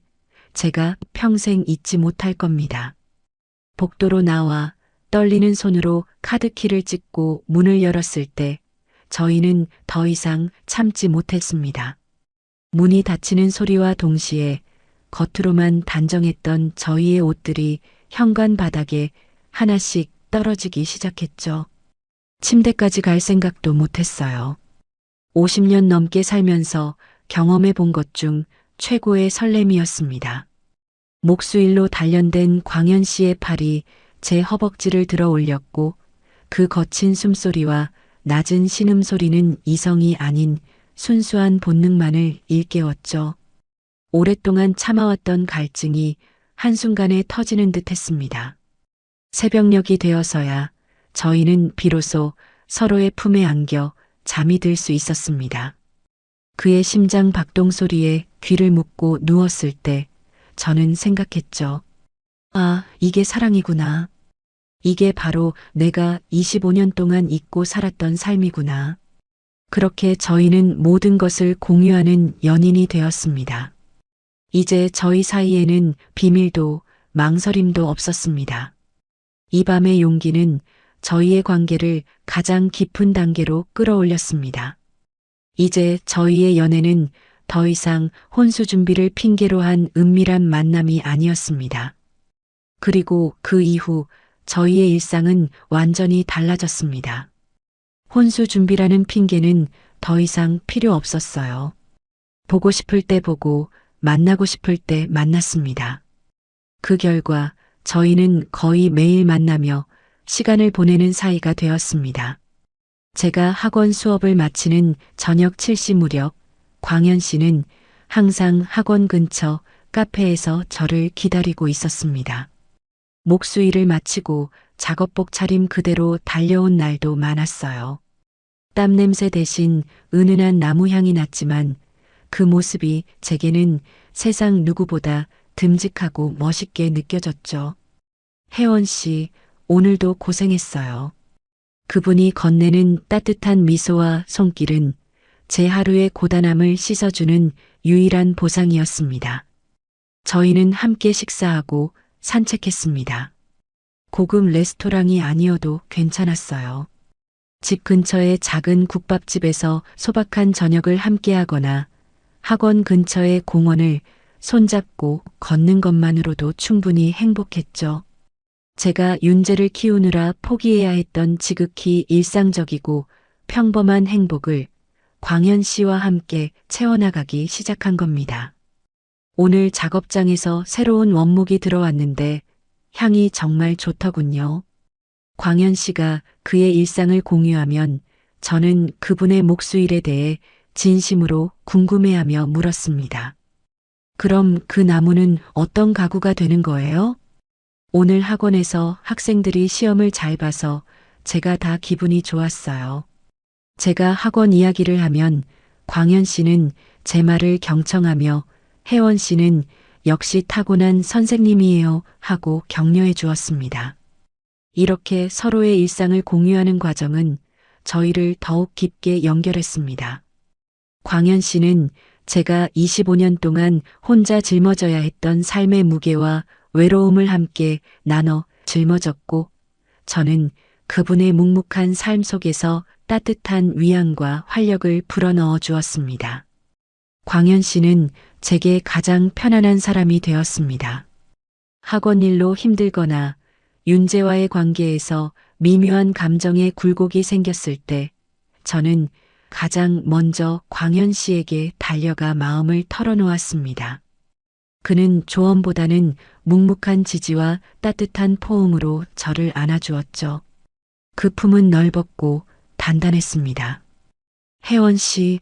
제가 평생 잊지 못할 겁니다. 복도로 나와 떨리는 손으로 카드키를 찍고 문을 열었을 때 저희는 더 이상 참지 못했습니다. 문이 닫히는 소리와 동시에 겉으로만 단정했던 저희의 옷들이 현관 바닥에 하나씩 떨어지기 시작했죠. 침대까지 갈 생각도 못했어요. 50년 넘게 살면서 경험해 본 것 중 최고의 설렘이었습니다. 목수일로 단련된 광현 씨의 팔이 제 허벅지를 들어 올렸고 그 거친 숨소리와 낮은 신음소리는 이성이 아닌 순수한 본능만을 일깨웠죠. 오랫동안 참아왔던 갈증이 한순간에 터지는 듯 했습니다. 새벽녘이 되어서야 저희는 비로소 서로의 품에 안겨 잠이 들 수 있었습니다. 그의 심장 박동 소리에 귀를 묶고 누웠을 때 저는 생각했죠. 아, 이게 사랑이구나. 이게 바로 내가 25년 동안 잊고 살았던 삶이구나. 그렇게 저희는 모든 것을 공유하는 연인이 되었습니다. 이제 저희 사이에는 비밀도 망설임도 없었습니다. 이 밤의 용기는 저희의 관계를 가장 깊은 단계로 끌어올렸습니다. 이제 저희의 연애는 더 이상 혼수 준비를 핑계로 한 은밀한 만남이 아니었습니다. 그리고 그 이후 저희의 일상은 완전히 달라졌습니다. 혼수 준비라는 핑계는 더 이상 필요 없었어요. 보고 싶을 때 보고 만나고 싶을 때 만났습니다. 그 결과 저희는 거의 매일 만나며 시간을 보내는 사이가 되었습니다. 제가 학원 수업을 마치는 저녁 7시 무렵 광현 씨는 항상 학원 근처 카페에서 저를 기다리고 있었습니다. 목수일을 마치고 작업복 차림 그대로 달려온 날도 많았어요. 땀 냄새 대신 은은한 나무 향이 났지만 그 모습이 제게는 세상 누구보다 듬직하고 멋있게 느껴졌죠. 혜원 씨, 오늘도 고생했어요. 그분이 건네는 따뜻한 미소와 손길은 제 하루의 고단함을 씻어주는 유일한 보상이었습니다. 저희는 함께 식사하고 산책했습니다. 고급 레스토랑이 아니어도 괜찮았어요. 집 근처의 작은 국밥집에서 소박한 저녁을 함께 하거나 학원 근처의 공원을 손잡고 걷는 것만으로도 충분히 행복했죠. 제가 윤재를 키우느라 포기해야 했던 지극히 일상적이고 평범한 행복을 광현 씨와 함께 채워나가기 시작한 겁니다. 오늘 작업장에서 새로운 원목이 들어왔는데 향이 정말 좋더군요. 광현 씨가 그의 일상을 공유하면 저는 그분의 목수일에 대해 진심으로 궁금해하며 물었습니다. 그럼 그 나무는 어떤 가구가 되는 거예요? 오늘 학원에서 학생들이 시험을 잘 봐서 제가 다 기분이 좋았어요. 제가 학원 이야기를 하면 광현 씨는 제 말을 경청하며 혜원 씨는 역시 타고난 선생님이에요 하고 격려해 주었습니다. 이렇게 서로의 일상을 공유하는 과정은 저희를 더욱 깊게 연결했습니다. 광현 씨는 제가 25년 동안 혼자 짊어져야 했던 삶의 무게와 외로움을 함께 나눠 짊어졌고 저는 그분의 묵묵한 삶 속에서 따뜻한 위안과 활력을 불어넣어 주었습니다. 광현 씨는 제게 가장 편안한 사람이 되었습니다. 학원 일로 힘들거나 윤재와의 관계에서 미묘한 감정의 굴곡이 생겼을 때 저는 가장 먼저 광현 씨에게 달려가 마음을 털어놓았습니다. 그는 조언보다는 묵묵한 지지와 따뜻한 포옹으로 저를 안아주었죠. 그 품은 넓었고 단단했습니다. 혜원 씨,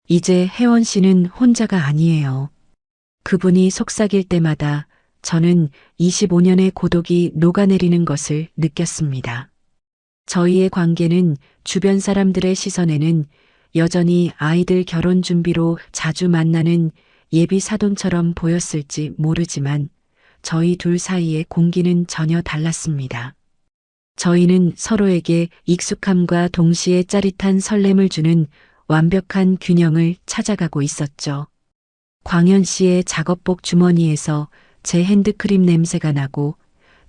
이제 혜원 씨는 혼자가 아니에요. 그분이 속삭일 때마다 저는 25년의 고독이 녹아내리는 것을 느꼈습니다. 저희의 관계는 주변 사람들의 시선에는 여전히 아이들 결혼 준비로 자주 만나는 예비 사돈처럼 보였을지 모르지만 저희 둘 사이의 공기는 전혀 달랐습니다. 저희는 서로에게 익숙함과 동시에 짜릿한 설렘을 주는 완벽한 균형을 찾아가고 있었죠. 광현 씨의 작업복 주머니에서 제 핸드크림 냄새가 나고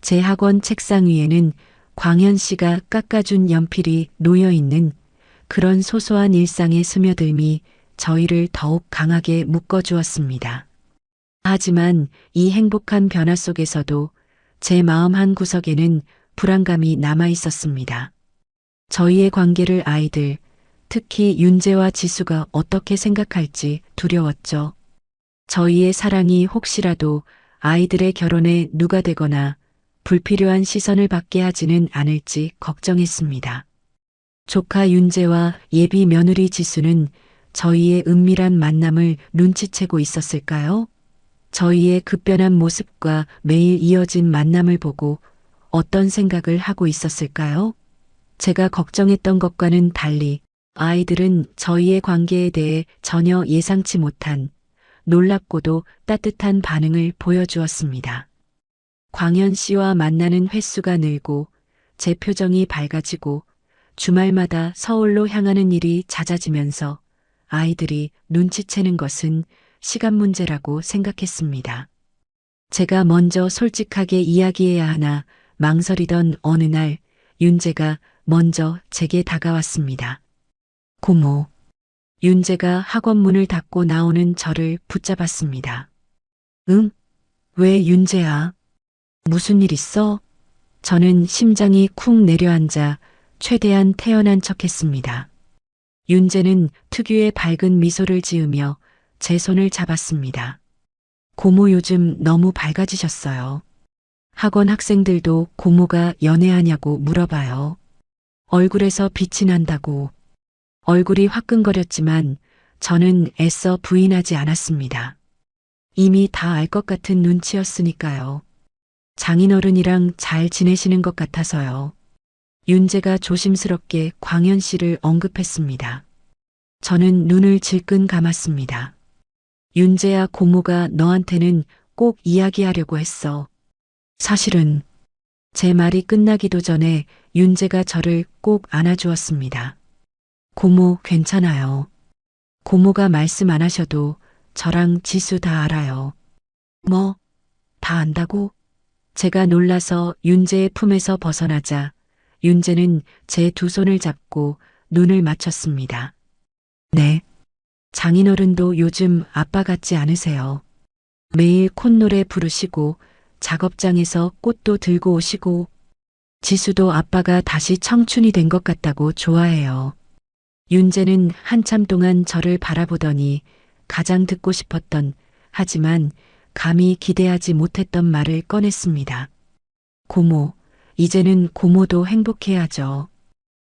제 학원 책상 위에는 광현 씨가 깎아준 연필이 놓여있는 그런 소소한 일상의 스며듦이 저희를 더욱 강하게 묶어주었습니다. 하지만 이 행복한 변화 속에서도 제 마음 한 구석에는 불안감이 남아 있었습니다. 저희의 관계를 아이들, 특히 윤재와 지수가 어떻게 생각할지 두려웠죠. 저희의 사랑이 혹시라도 아이들의 결혼에 누가 되거나 불필요한 시선을 받게 하지는 않을지 걱정했습니다. 조카 윤재와 예비 며느리 지수는 저희의 은밀한 만남을 눈치채고 있었을까요? 저희의 급변한 모습과 매일 이어진 만남을 보고 어떤 생각을 하고 있었을까요? 제가 걱정했던 것과는 달리 아이들은 저희의 관계에 대해 전혀 예상치 못한 놀랍고도 따뜻한 반응을 보여주었습니다. 광현 씨와 만나는 횟수가 늘고 제 표정이 밝아지고 주말마다 서울로 향하는 일이 잦아지면서 아이들이 눈치채는 것은 시간 문제라고 생각했습니다. 제가 먼저 솔직하게 이야기해야 하나 망설이던 어느 날 윤재가 먼저 제게 다가왔습니다. 고모. 윤재가 학원 문을 닫고 나오는 저를 붙잡았습니다. 응? 왜 윤재야? 무슨 일 있어? 저는 심장이 쿵 내려앉아 최대한 태연한 척했습니다. 윤재는 특유의 밝은 미소를 지으며 제 손을 잡았습니다. 고모 요즘 너무 밝아지셨어요. 학원 학생들도 고모가 연애하냐고 물어봐요. 얼굴에서 빛이 난다고. 얼굴이 화끈거렸지만 저는 애써 부인하지 않았습니다. 이미 다 알 것 같은 눈치였으니까요. 장인어른이랑 잘 지내시는 것 같아서요. 윤재가 조심스럽게 광현 씨를 언급했습니다. 저는 눈을 질끈 감았습니다. 윤재야, 고모가 너한테는 꼭 이야기하려고 했어. 사실은 제 말이 끝나기도 전에 윤재가 저를 꼭 안아주었습니다. 고모 괜찮아요. 고모가 말씀 안 하셔도 저랑 지수 다 알아요. 뭐? 다 안다고? 제가 놀라서 윤재의 품에서 벗어나자 윤재는 제 두 손을 잡고 눈을 맞췄습니다. 네. 장인어른도 요즘 아빠 같지 않으세요. 매일 콧노래 부르시고 작업장에서 꽃도 들고 오시고 지수도 아빠가 다시 청춘이 된 것 같다고 좋아해요. 윤재는 한참 동안 저를 바라보더니 가장 듣고 싶었던 하지만 감히 기대하지 못했던 말을 꺼냈습니다. 고모, 이제는 고모도 행복해야죠.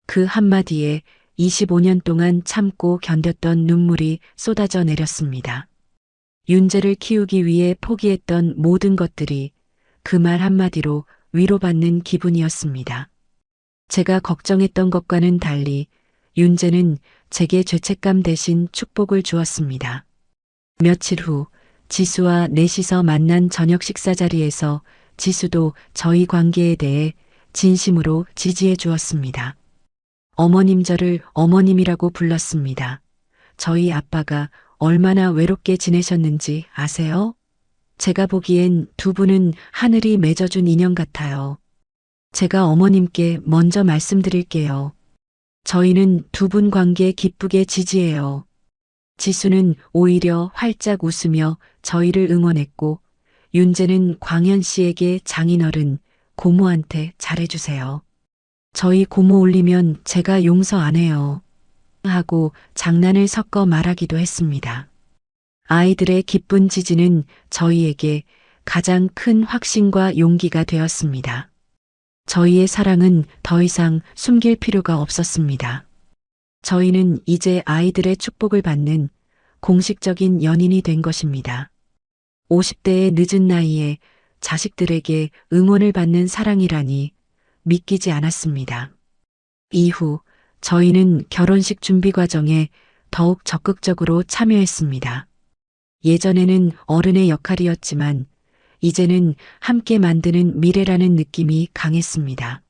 그 한마디에 25년 동안 참고 견뎠던 눈물이 쏟아져 내렸습니다. 윤재를 키우기 위해 포기했던 모든 것들이 그 말 한마디로 위로받는 기분이었습니다. 제가 걱정했던 것과는 달리 윤재는 제게 죄책감 대신 축복을 주었습니다. 며칠 후 지수와 넷이서 만난 저녁 식사 자리에서 지수도 저희 관계에 대해 진심으로 지지해 주었습니다. 어머님 저를 어머님이라고 불렀습니다. 저희 아빠가 얼마나 외롭게 지내셨는지 아세요? 제가 보기엔 두 분은 하늘이 맺어준 인연 같아요. 제가 어머님께 먼저 말씀드릴게요. 저희는 두 분 관계 기쁘게 지지해요. 지수는 오히려 활짝 웃으며 저희를 응원했고 윤재는 광현 씨에게 장인어른, 고모한테 잘해주세요. 저희 고모 올리면 제가 용서 안 해요. 하고 장난을 섞어 말하기도 했습니다. 아이들의 기쁜 지지는 저희에게 가장 큰 확신과 용기가 되었습니다. 저희의 사랑은 더 이상 숨길 필요가 없었습니다. 저희는 이제 아이들의 축복을 받는 공식적인 연인이 된 것입니다. 50대의 늦은 나이에 자식들에게 응원을 받는 사랑이라니 믿기지 않았습니다. 이후 저희는 결혼식 준비 과정에 더욱 적극적으로 참여했습니다. 예전에는 어른의 역할이었지만 이제는 함께 만드는 미래라는 느낌이 강했습니다.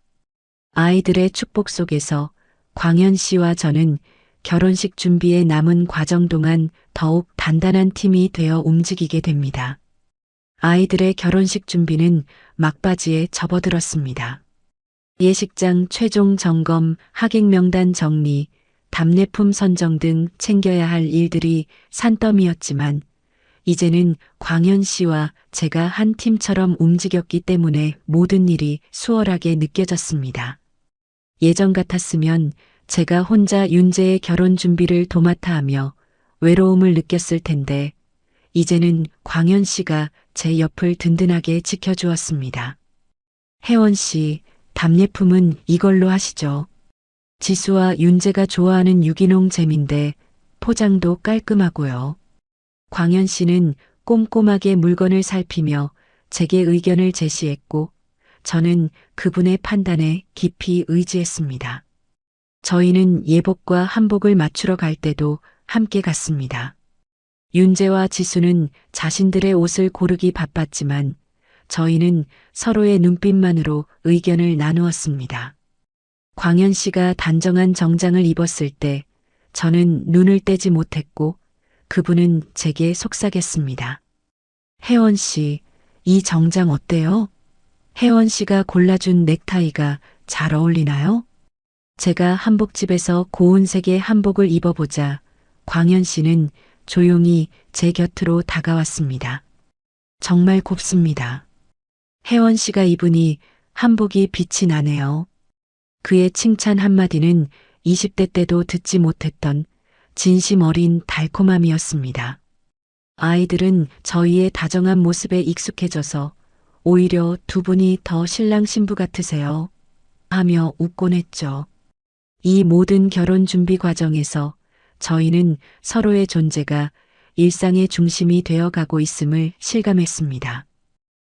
아이들의 축복 속에서 광현 씨와 저는 결혼식 준비에 남은 과정 동안 더욱 단단한 팀이 되어 움직이게 됩니다. 아이들의 결혼식 준비는 막바지에 접어들었습니다. 예식장 최종 점검, 하객 명단 정리, 답례품 선정 등 챙겨야 할 일들이 산더미였지만 이제는 광현 씨와 제가 한 팀처럼 움직였기 때문에 모든 일이 수월하게 느껴졌습니다. 예전 같았으면 제가 혼자 윤재의 결혼 준비를 도맡아 하며 외로움을 느꼈을 텐데 이제는 광현 씨가 제 옆을 든든하게 지켜주었습니다. 혜원 씨, 답례품은 이걸로 하시죠. 지수와 윤재가 좋아하는 유기농 잼인데 포장도 깔끔하고요. 광현 씨는 꼼꼼하게 물건을 살피며 제게 의견을 제시했고 저는 그분의 판단에 깊이 의지했습니다. 저희는 예복과 한복을 맞추러 갈 때도 함께 갔습니다. 윤재와 지수는 자신들의 옷을 고르기 바빴지만 저희는 서로의 눈빛만으로 의견을 나누었습니다. 광현 씨가 단정한 정장을 입었을 때 저는 눈을 떼지 못했고 그분은 제게 속삭였습니다. 혜원 씨, 이 정장 어때요? 혜원 씨가 골라준 넥타이가 잘 어울리나요? 제가 한복집에서 고운색의 한복을 입어보자 광현 씨는 조용히 제 곁으로 다가왔습니다. 정말 곱습니다. 혜원 씨가 입으니 한복이 빛이 나네요. 그의 칭찬 한마디는 20대 때도 듣지 못했던 진심 어린 달콤함이었습니다. 아이들은 저희의 다정한 모습에 익숙해져서 오히려 두 분이 더 신랑 신부 같으세요. 하며 웃곤 했죠. 이 모든 결혼 준비 과정에서 저희는 서로의 존재가 일상의 중심이 되어 가고 있음을 실감했습니다.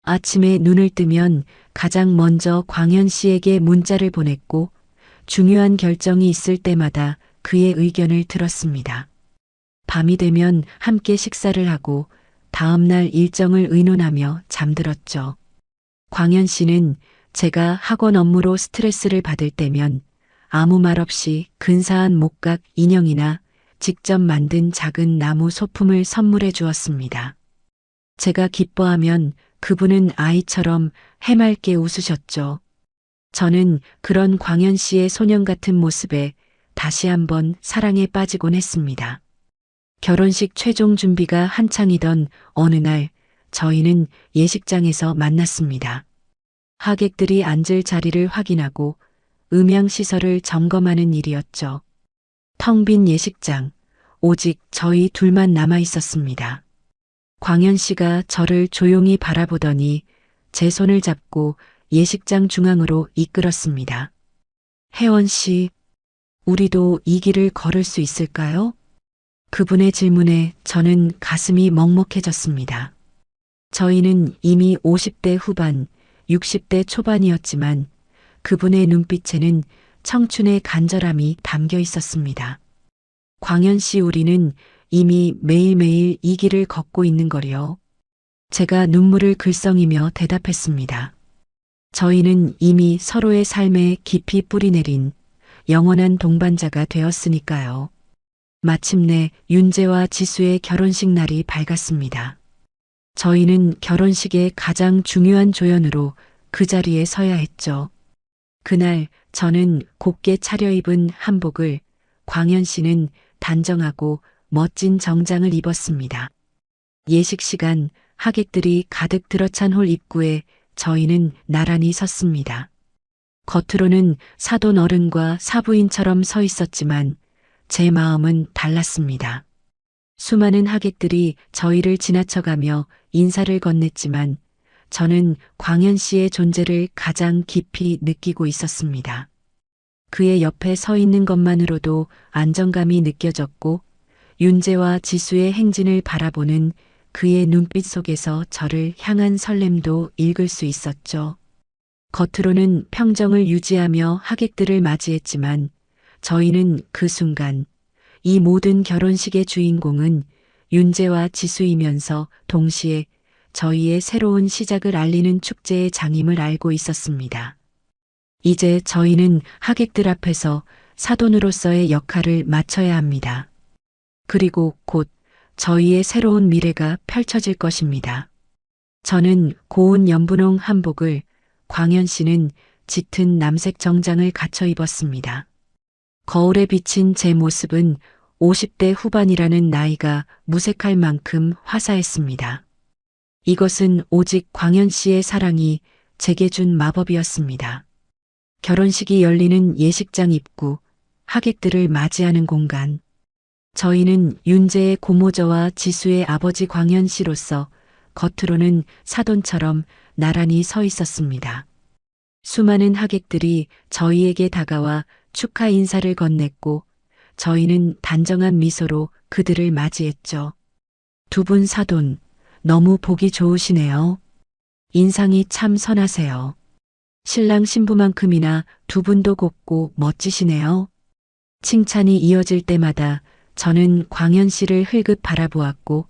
아침에 눈을 뜨면 가장 먼저 광현 씨에게 문자를 보냈고 중요한 결정이 있을 때마다 그의 의견을 들었습니다. 밤이 되면 함께 식사를 하고 다음날 일정을 의논하며 잠들었죠. 광현 씨는 제가 학원 업무로 스트레스를 받을 때면 아무 말 없이 근사한 목각 인형이나 직접 만든 작은 나무 소품을 선물해 주었습니다. 제가 기뻐하면 그분은 아이처럼 해맑게 웃으셨죠. 저는 그런 광현 씨의 소년 같은 모습에 다시 한번 사랑에 빠지곤 했습니다. 결혼식 최종 준비가 한창이던 어느 날 저희는 예식장에서 만났습니다. 하객들이 앉을 자리를 확인하고 음향시설을 점검하는 일이었죠. 텅 빈 예식장, 오직 저희 둘만 남아 있었습니다. 광현 씨가 저를 조용히 바라보더니 제 손을 잡고 예식장 중앙으로 이끌었습니다. 혜원 씨, 우리도 이 길을 걸을 수 있을까요? 그분의 질문에 저는 가슴이 먹먹해졌습니다. 저희는 이미 50대 후반, 60대 초반이었지만 그분의 눈빛에는 청춘의 간절함이 담겨 있었습니다. 광현 씨, 우리는 이미 매일매일 이 길을 걷고 있는 거리요. 제가 눈물을 글썽이며 대답했습니다. 저희는 이미 서로의 삶에 깊이 뿌리내린 영원한 동반자가 되었으니까요. 마침내 윤재와 지수의 결혼식 날이 밝았습니다. 저희는 결혼식의 가장 중요한 조연으로 그 자리에 서야 했죠. 그날 저는 곱게 차려입은 한복을, 광현 씨는 단정하고 멋진 정장을 입었습니다. 예식 시간, 하객들이 가득 들어찬 홀 입구에 저희는 나란히 섰습니다. 겉으로는 사돈 어른과 사부인처럼 서 있었지만 제 마음은 달랐습니다. 수많은 하객들이 저희를 지나쳐가며 인사를 건넸지만 저는 광현 씨의 존재를 가장 깊이 느끼고 있었습니다. 그의 옆에 서 있는 것만으로도 안정감이 느껴졌고 윤재와 지수의 행진을 바라보는 그의 눈빛 속에서 저를 향한 설렘도 읽을 수 있었죠. 겉으로는 평정을 유지하며 하객들을 맞이했지만 저희는 그 순간 이 모든 결혼식의 주인공은 윤재와 지수이면서 동시에 저희의 새로운 시작을 알리는 축제의 장임을 알고 있었습니다. 이제 저희는 하객들 앞에서 사돈으로서의 역할을 마쳐야 합니다. 그리고 곧 저희의 새로운 미래가 펼쳐질 것입니다. 저는 고운 연분홍 한복을, 광현 씨는 짙은 남색 정장을 갖춰 입었습니다. 거울에 비친 제 모습은 50대 후반이라는 나이가 무색할 만큼 화사했습니다. 이것은 오직 광현 씨의 사랑이 제게 준 마법이었습니다. 결혼식이 열리는 예식장 입구, 하객들을 맞이하는 공간. 저희는 윤재의 고모저와 지수의 아버지 광현 씨로서 겉으로는 사돈처럼 나란히 서 있었습니다. 수많은 하객들이 저희에게 다가와 축하 인사를 건넸고 저희는 단정한 미소로 그들을 맞이했죠. 두 분 사돈, 너무 보기 좋으시네요. 인상이 참 선하세요. 신랑 신부만큼이나 두 분도 곱고 멋지시네요. 칭찬이 이어질 때마다 저는 광현 씨를 흘긋 바라보았고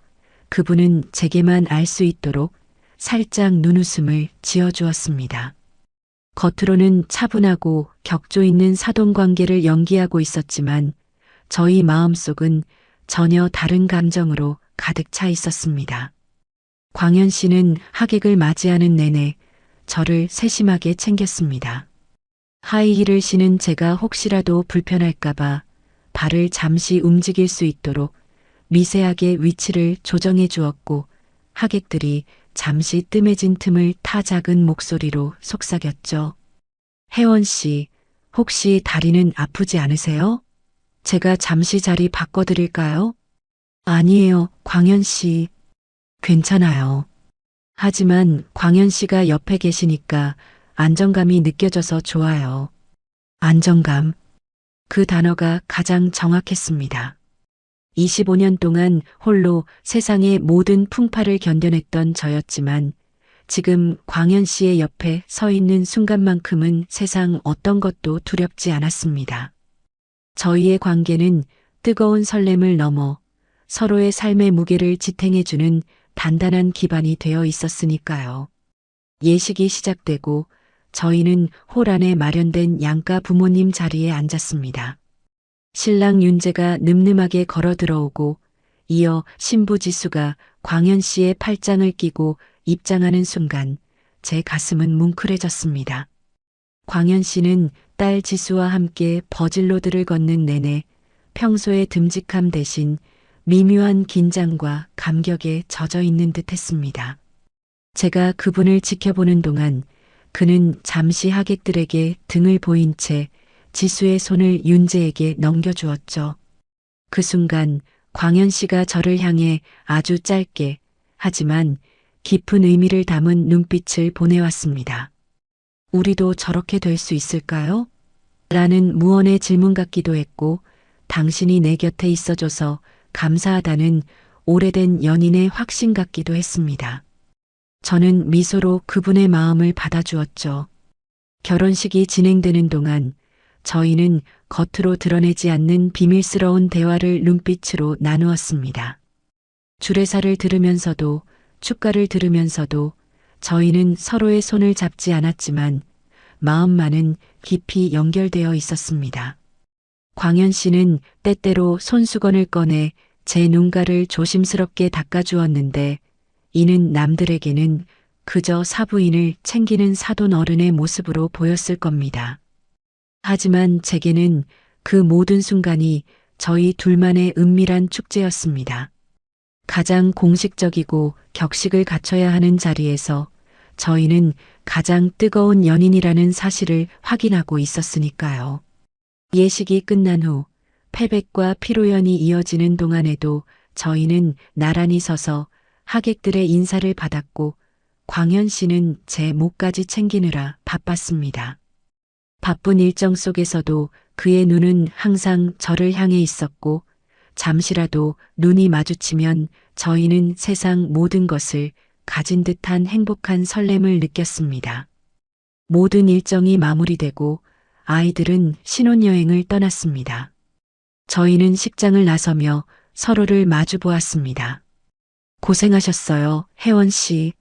그분은 제게만 알 수 있도록 살짝 눈웃음을 지어주었습니다. 겉으로는 차분하고 격조 있는 사돈 관계를 연기하고 있었지만 저희 마음속은 전혀 다른 감정으로 가득 차 있었습니다. 광현 씨는 하객을 맞이하는 내내 저를 세심하게 챙겼습니다. 하이힐을 신은 제가 혹시라도 불편할까봐 발을 잠시 움직일 수 있도록 미세하게 위치를 조정해 주었고 하객들이 잠시 뜸해진 틈을 타 작은 목소리로 속삭였죠. 혜원 씨, 혹시 다리는 아프지 않으세요? 제가 잠시 자리 바꿔드릴까요? 아니에요, 광현 씨. 괜찮아요. 하지만 광현 씨가 옆에 계시니까 안정감이 느껴져서 좋아요. 안정감. 그 단어가 가장 정확했습니다. 25년 동안 홀로 세상의 모든 풍파를 견뎌냈던 저였지만 지금 광현 씨의 옆에 서 있는 순간만큼은 세상 어떤 것도 두렵지 않았습니다. 저희의 관계는 뜨거운 설렘을 넘어 서로의 삶의 무게를 지탱해주는 단단한 기반이 되어 있었으니까요. 예식이 시작되고 저희는 홀 안에 마련된 양가 부모님 자리에 앉았습니다. 신랑 윤재가 늠름하게 걸어 들어오고 이어 신부 지수가 광현 씨의 팔짱을 끼고 입장하는 순간 제 가슴은 뭉클해졌습니다. 광현 씨는 딸 지수와 함께 버질로드를 걷는 내내 평소의 듬직함 대신 미묘한 긴장과 감격에 젖어 있는 듯 했습니다. 제가 그분을 지켜보는 동안 그는 잠시 하객들에게 등을 보인 채 지수의 손을 윤재에게 넘겨주었죠. 그 순간 광현 씨가 저를 향해 아주 짧게 하지만 깊은 의미를 담은 눈빛을 보내왔습니다. 우리도 저렇게 될 수 있을까요? 라는 무언의 질문 같기도 했고 당신이 내 곁에 있어줘서 감사하다는 오래된 연인의 확신 같기도 했습니다. 저는 미소로 그분의 마음을 받아주었죠. 결혼식이 진행되는 동안 저희는 겉으로 드러내지 않는 비밀스러운 대화를 눈빛으로 나누었습니다. 주례사를 들으면서도 축가를 들으면서도 저희는 서로의 손을 잡지 않았지만 마음만은 깊이 연결되어 있었습니다. 광현 씨는 때때로 손수건을 꺼내 제 눈가를 조심스럽게 닦아주었는데 이는 남들에게는 그저 사부인을 챙기는 사돈 어른의 모습으로 보였을 겁니다. 하지만 제게는 그 모든 순간이 저희 둘만의 은밀한 축제였습니다. 가장 공식적이고 격식을 갖춰야 하는 자리에서 저희는 가장 뜨거운 연인이라는 사실을 확인하고 있었으니까요. 예식이 끝난 후 패백과 피로연이 이어지는 동안에도 저희는 나란히 서서 하객들의 인사를 받았고 광현 씨는 제 목까지 챙기느라 바빴습니다. 바쁜 일정 속에서도 그의 눈은 항상 저를 향해 있었고 잠시라도 눈이 마주치면 저희는 세상 모든 것을 가진 듯한 행복한 설렘을 느꼈습니다. 모든 일정이 마무리되고 아이들은 신혼여행을 떠났습니다. 저희는 식장을 나서며 서로를 마주 보았습니다. 고생하셨어요, 혜원 씨.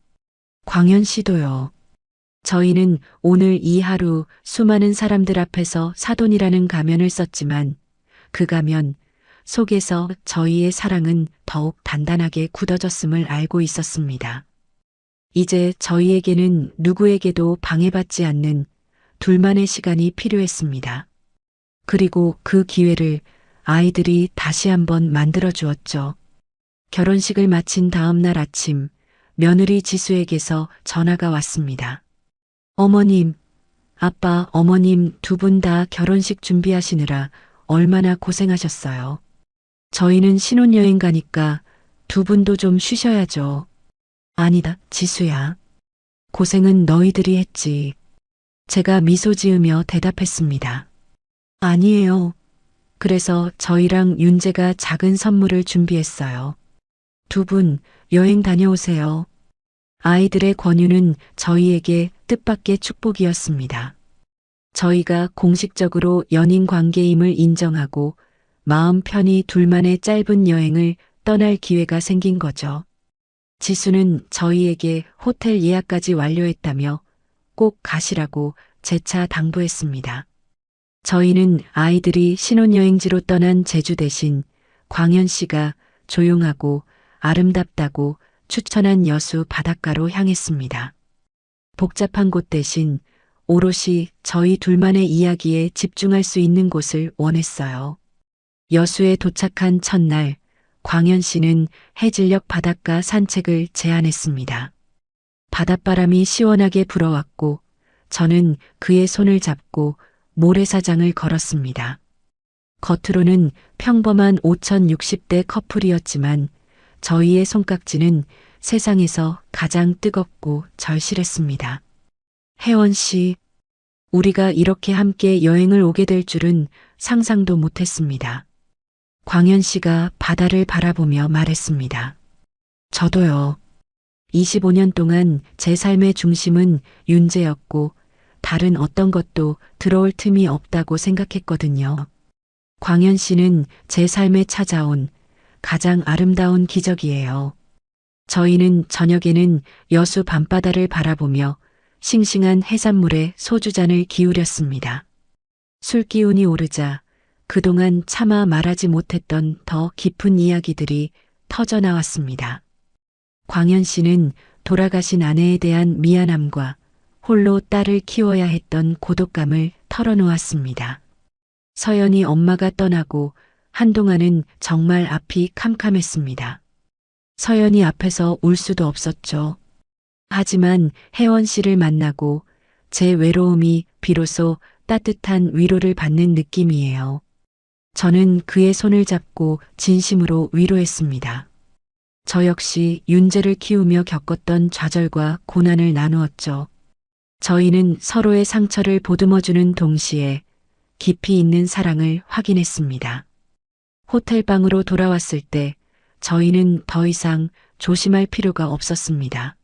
광현 씨도요. 저희는 오늘 이 하루 수많은 사람들 앞에서 사돈이라는 가면을 썼지만 그 가면 속에서 저희의 사랑은 더욱 단단하게 굳어졌음을 알고 있었습니다. 이제 저희에게는 누구에게도 방해받지 않는 둘만의 시간이 필요했습니다. 그리고 그 기회를 아이들이 다시 한번 만들어 주었죠. 결혼식을 마친 다음 날 아침 며느리 지수에게서 전화가 왔습니다. 어머님, 아빠, 어머님 두 분 다 결혼식 준비하시느라 얼마나 고생하셨어요. 저희는 신혼여행 가니까 두 분도 좀 쉬셔야죠. 아니다, 지수야. 고생은 너희들이 했지. 제가 미소 지으며 대답했습니다. 아니에요. 그래서 저희랑 윤재가 작은 선물을 준비했어요. 두 분 여행 다녀오세요. 아이들의 권유는 저희에게 뜻밖의 축복이었습니다. 저희가 공식적으로 연인 관계임을 인정하고 마음 편히 둘만의 짧은 여행을 떠날 기회가 생긴 거죠. 지수는 저희에게 호텔 예약까지 완료했다며 꼭 가시라고 재차 당부했습니다. 저희는 아이들이 신혼여행지로 떠난 제주 대신 광현 씨가 조용하고 아름답다고 추천한 여수 바닷가로 향했습니다. 복잡한 곳 대신 오롯이 저희 둘만의 이야기에 집중할 수 있는 곳을 원했어요. 여수에 도착한 첫날, 광현 씨는 해질녘 바닷가 산책을 제안했습니다. 바닷바람이 시원하게 불어왔고 저는 그의 손을 잡고 모래사장을 걸었습니다. 겉으로는 평범한 5060대 커플이었지만 저희의 손깍지는 세상에서 가장 뜨겁고 절실했습니다. 혜원 씨, 우리가 이렇게 함께 여행을 오게 될 줄은 상상도 못했습니다. 광현 씨가 바다를 바라보며 말했습니다. 저도요. 25년 동안 제 삶의 중심은 윤재였고 다른 어떤 것도 들어올 틈이 없다고 생각했거든요. 광현 씨는 제 삶에 찾아온 가장 아름다운 기적이에요. 저희는 저녁에는 여수 밤바다를 바라보며 싱싱한 해산물에 소주잔을 기울였습니다. 술 기운이 오르자 그동안 차마 말하지 못했던 더 깊은 이야기들이 터져나왔습니다. 광현 씨는 돌아가신 아내에 대한 미안함과 홀로 딸을 키워야 했던 고독감을 털어놓았습니다. 서연이 엄마가 떠나고 한동안은 정말 앞이 캄캄했습니다. 서연이 앞에서 울 수도 없었죠. 하지만 혜원 씨를 만나고 제 외로움이 비로소 따뜻한 위로를 받는 느낌이에요. 저는 그의 손을 잡고 진심으로 위로했습니다. 저 역시 윤재를 키우며 겪었던 좌절과 고난을 나누었죠. 저희는 서로의 상처를 보듬어주는 동시에 깊이 있는 사랑을 확인했습니다. 호텔방으로 돌아왔을 때 저희는 더 이상 조심할 필요가 없었습니다.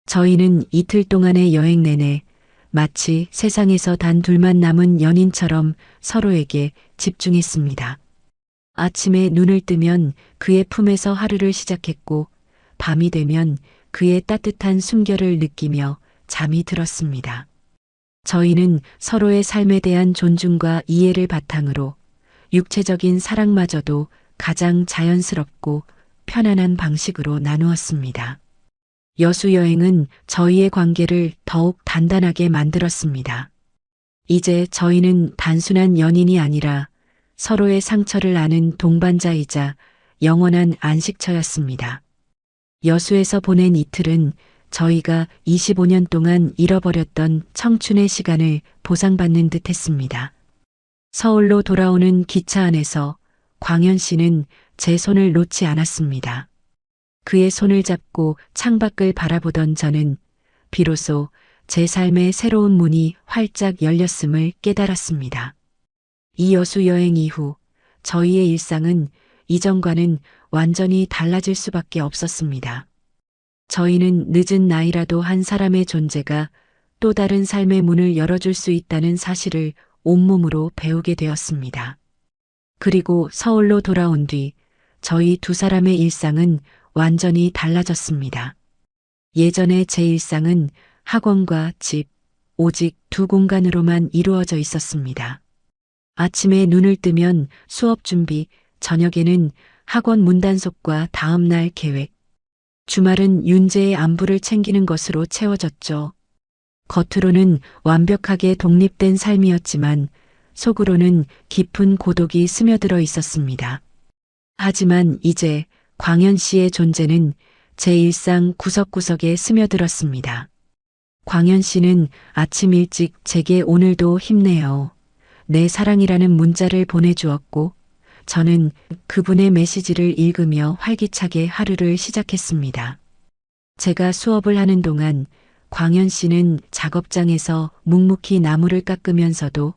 저희는 이틀 동안의 여행 내내 마치 세상에서 단 둘만 남은 연인처럼 서로에게 집중했습니다. 아침에 눈을 뜨면 그의 품에서 하루를 시작했고 밤이 되면 그의 따뜻한 숨결을 느끼며 잠이 들었습니다. 저희는 서로의 삶에 대한 존중과 이해를 바탕으로 육체적인 사랑마저도 가장 자연스럽고 편안한 방식으로 나누었습니다. 여수 여행은 저희의 관계를 더욱 단단하게 만들었습니다. 이제 저희는 단순한 연인이 아니라 서로의 상처를 아는 동반자이자 영원한 안식처였습니다. 여수에서 보낸 이틀은 저희가 25년 동안 잃어버렸던 청춘의 시간을 보상받는 듯 했습니다. 서울로 돌아오는 기차 안에서 광현 씨는 제 손을 놓지 않았습니다. 그의 손을 잡고 창밖을 바라보던 저는 비로소 제 삶의 새로운 문이 활짝 열렸음을 깨달았습니다. 이 여수 여행 이후 저희의 일상은 이전과는 완전히 달라질 수밖에 없었습니다. 저희는 늦은 나이라도 한 사람의 존재가 또 다른 삶의 문을 열어줄 수 있다는 사실을 온몸으로 배우게 되었습니다. 그리고 서울로 돌아온 뒤 저희 두 사람의 일상은 완전히 달라졌습니다. 예전에 제 일상은 학원과 집, 오직 두 공간으로만 이루어져 있었습니다. 아침에 눈을 뜨면 수업 준비, 저녁에는 학원 문단속과 다음날 계획, 주말은 윤재의 안부를 챙기는 것으로 채워졌죠. 겉으로는 완벽하게 독립된 삶이었지만 속으로는 깊은 고독이 스며들어 있었습니다. 하지만 이제 광현 씨의 존재는 제 일상 구석구석에 스며들었습니다. 광현 씨는 아침 일찍 제게 오늘도 힘내요. 내 사랑이라는 문자를 보내주었고 저는 그분의 메시지를 읽으며 활기차게 하루를 시작했습니다. 제가 수업을 하는 동안 광현 씨는 작업장에서 묵묵히 나무를 깎으면서도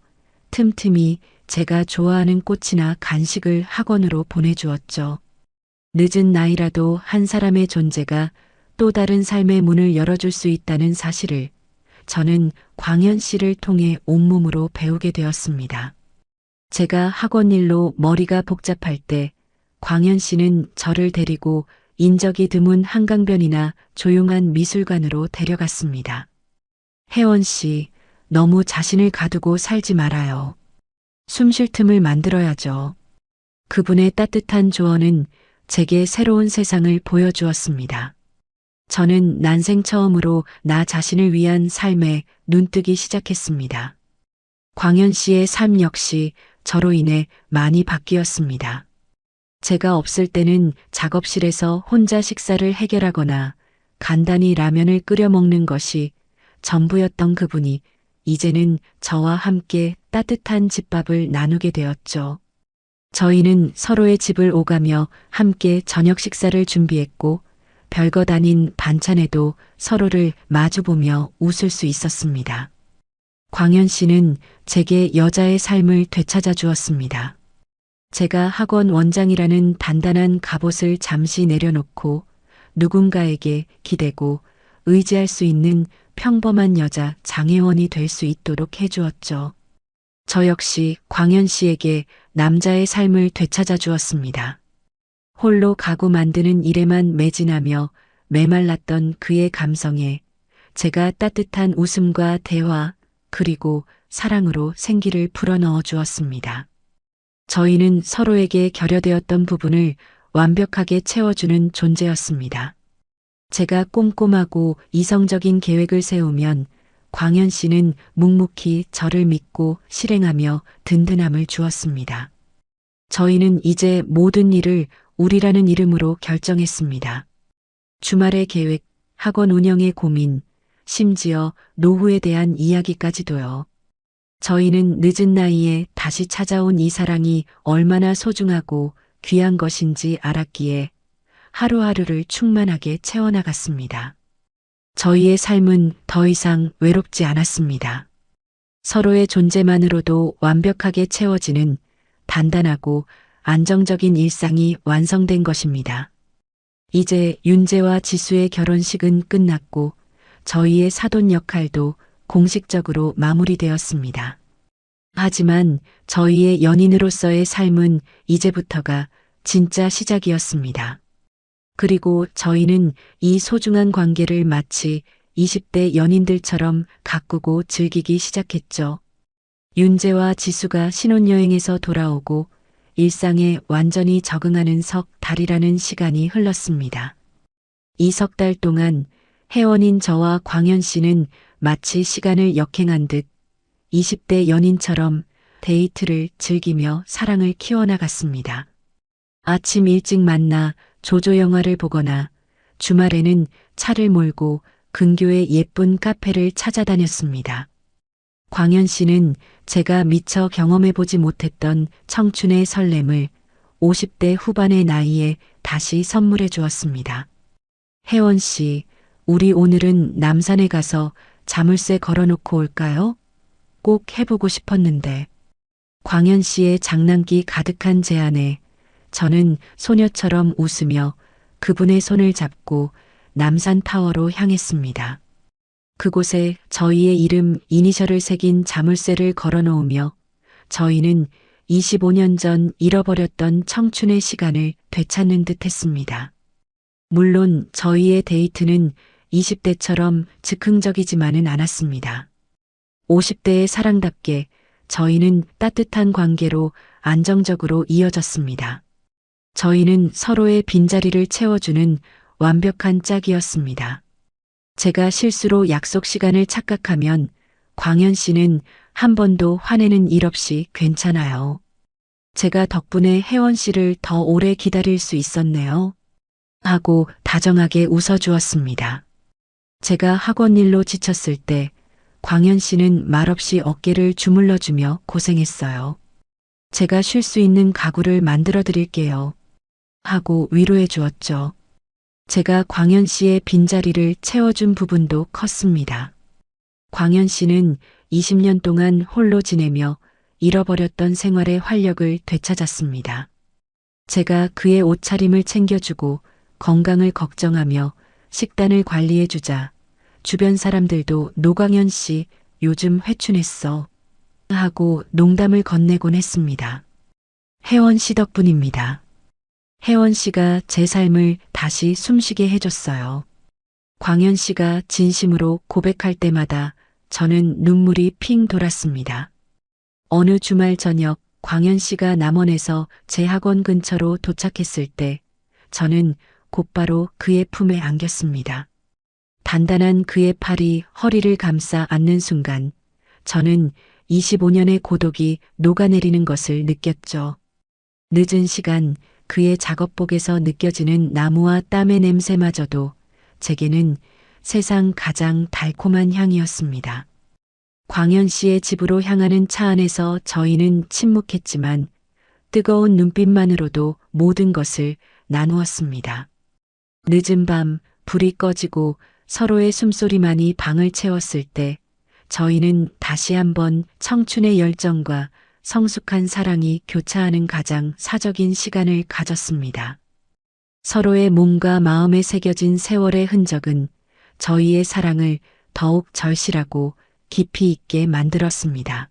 틈틈이 제가 좋아하는 꽃이나 간식을 학원으로 보내주었죠. 늦은 나이라도 한 사람의 존재가 또 다른 삶의 문을 열어줄 수 있다는 사실을 저는 광현 씨를 통해 온몸으로 배우게 되었습니다. 제가 학원 일로 머리가 복잡할 때 광현 씨는 저를 데리고 인적이 드문 한강변이나 조용한 미술관으로 데려갔습니다. 혜원 씨, 너무 자신을 가두고 살지 말아요. 숨 쉴 틈을 만들어야죠. 그분의 따뜻한 조언은 제게 새로운 세상을 보여주었습니다. 저는 난생 처음으로 나 자신을 위한 삶에 눈뜨기 시작했습니다. 광현 씨의 삶 역시 저로 인해 많이 바뀌었습니다. 제가 없을 때는 작업실에서 혼자 식사를 해결하거나 간단히 라면을 끓여 먹는 것이 전부였던 그분이 이제는 저와 함께 따뜻한 집밥을 나누게 되었죠. 저희는 서로의 집을 오가며 함께 저녁 식사를 준비했고 별것 아닌 반찬에도 서로를 마주보며 웃을 수 있었습니다. 광현 씨는 제게 여자의 삶을 되찾아 주었습니다. 제가 학원 원장이라는 단단한 갑옷을 잠시 내려놓고 누군가에게 기대고 의지할 수 있는 평범한 여자 장혜원이 될 수 있도록 해주었죠. 저 역시 광현 씨에게 남자의 삶을 되찾아 주었습니다. 홀로 가구 만드는 일에만 매진하며 메말랐던 그의 감성에 제가 따뜻한 웃음과 대화 그리고 사랑으로 생기를 불어넣어 주었습니다. 저희는 서로에게 결여되었던 부분을 완벽하게 채워주는 존재였습니다. 제가 꼼꼼하고 이성적인 계획을 세우면 광현 씨는 묵묵히 저를 믿고 실행하며 든든함을 주었습니다. 저희는 이제 모든 일을 우리라는 이름으로 결정했습니다. 주말의 계획, 학원 운영의 고민, 심지어 노후에 대한 이야기까지도요. 저희는 늦은 나이에 다시 찾아온 이 사랑이 얼마나 소중하고 귀한 것인지 알았기에 하루하루를 충만하게 채워나갔습니다. 저희의 삶은 더 이상 외롭지 않았습니다. 서로의 존재만으로도 완벽하게 채워지는 단단하고 안정적인 일상이 완성된 것입니다. 이제 윤재와 지수의 결혼식은 끝났고 저희의 사돈 역할도 공식적으로 마무리되었습니다. 하지만 저희의 연인으로서의 삶은 이제부터가 진짜 시작이었습니다. 그리고 저희는 이 소중한 관계를 마치 20대 연인들처럼 가꾸고 즐기기 시작했죠. 윤재와 지수가 신혼여행에서 돌아오고 일상에 완전히 적응하는 석 달이라는 시간이 흘렀습니다. 이 석 달 동안 혜원인 저와 광현 씨는 마치 시간을 역행한 듯 20대 연인처럼 데이트를 즐기며 사랑을 키워나갔습니다. 아침 일찍 만나 조조 영화를 보거나 주말에는 차를 몰고 근교의 예쁜 카페를 찾아다녔습니다. 광현 씨는 제가 미처 경험해보지 못했던 청춘의 설렘을 50대 후반의 나이에 다시 선물해 주었습니다. 혜원 씨, 우리 오늘은 남산에 가서 자물쇠 걸어놓고 올까요? 꼭 해보고 싶었는데. 광현 씨의 장난기 가득한 제안에 저는 소녀처럼 웃으며 그분의 손을 잡고 남산타워로 향했습니다. 그곳에 저희의 이름 이니셜을 새긴 자물쇠를 걸어놓으며 저희는 25년 전 잃어버렸던 청춘의 시간을 되찾는 듯 했습니다. 물론 저희의 데이트는 20대처럼 즉흥적이지만은 않았습니다. 50대의 사랑답게 저희는 따뜻한 관계로 안정적으로 이어졌습니다. 저희는 서로의 빈자리를 채워주는 완벽한 짝이었습니다. 제가 실수로 약속 시간을 착각하면 광현 씨는 한 번도 화내는 일 없이 괜찮아요. 제가 덕분에 혜원 씨를 더 오래 기다릴 수 있었네요. 하고 다정하게 웃어주었습니다. 제가 학원 일로 지쳤을 때 광현 씨는 말없이 어깨를 주물러주며 고생했어요. 제가 쉴 수 있는 가구를 만들어 드릴게요. 하고 위로해 주었죠. 제가 광현 씨의 빈자리를 채워준 부분도 컸습니다. 광현 씨는 20년 동안 홀로 지내며 잃어버렸던 생활의 활력을 되찾았습니다. 제가 그의 옷차림을 챙겨주고 건강을 걱정하며 식단을 관리해주자 주변 사람들도 노광현 씨 요즘 회춘했어 하고 농담을 건네곤 했습니다. 혜원 씨 덕분입니다. 혜원 씨가 제 삶을 다시 숨쉬게 해줬어요. 광현 씨가 진심으로 고백할 때마다 저는 눈물이 핑 돌았습니다. 어느 주말 저녁 광현 씨가 남원에서 제 학원 근처로 도착했을 때 저는 곧바로 그의 품에 안겼습니다. 단단한 그의 팔이 허리를 감싸 안는 순간 저는 25년의 고독이 녹아내리는 것을 느꼈죠. 늦은 시간 그의 작업복에서 느껴지는 나무와 땀의 냄새마저도 제게는 세상 가장 달콤한 향이었습니다. 광현 씨의 집으로 향하는 차 안에서 저희는 침묵했지만 뜨거운 눈빛만으로도 모든 것을 나누었습니다. 늦은 밤 불이 꺼지고 서로의 숨소리만이 방을 채웠을 때 저희는 다시 한번 청춘의 열정과 성숙한 사랑이 교차하는 가장 사적인 시간을 가졌습니다. 서로의 몸과 마음에 새겨진 세월의 흔적은 저희의 사랑을 더욱 절실하고 깊이 있게 만들었습니다.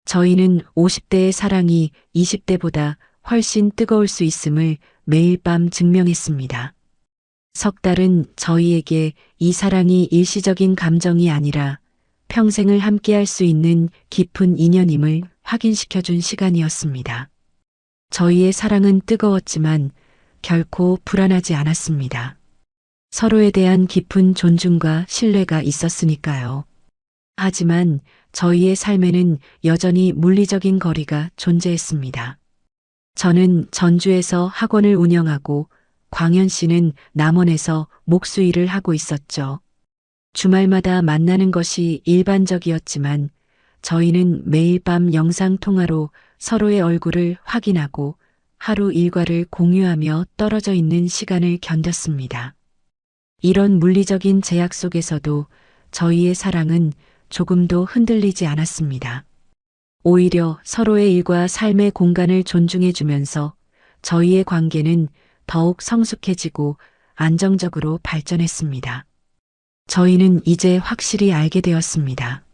저희는 50대의 사랑이 20대보다 훨씬 뜨거울 수 있음을 매일 밤 증명했습니다. 석 달은 저희에게 이 사랑이 일시적인 감정이 아니라 평생을 함께할 수 있는 깊은 인연임을 확인시켜준 시간이었습니다. 저희의 사랑은 뜨거웠지만 결코 불안하지 않았습니다. 서로에 대한 깊은 존중과 신뢰가 있었으니까요. 하지만 저희의 삶에는 여전히 물리적인 거리가 존재했습니다. 저는 전주에서 학원을 운영하고 광현 씨는 남원에서 목수일을 하고 있었죠. 주말마다 만나는 것이 일반적이었지만 저희는 매일 밤 영상통화로 서로의 얼굴을 확인하고 하루 일과를 공유하며 떨어져 있는 시간을 견뎠습니다. 이런 물리적인 제약 속에서도 저희의 사랑은 조금도 흔들리지 않았습니다. 오히려 서로의 일과 삶의 공간을 존중해주면서 저희의 관계는 더욱 성숙해지고 안정적으로 발전했습니다. 저희는 이제 확실히 알게 되었습니다.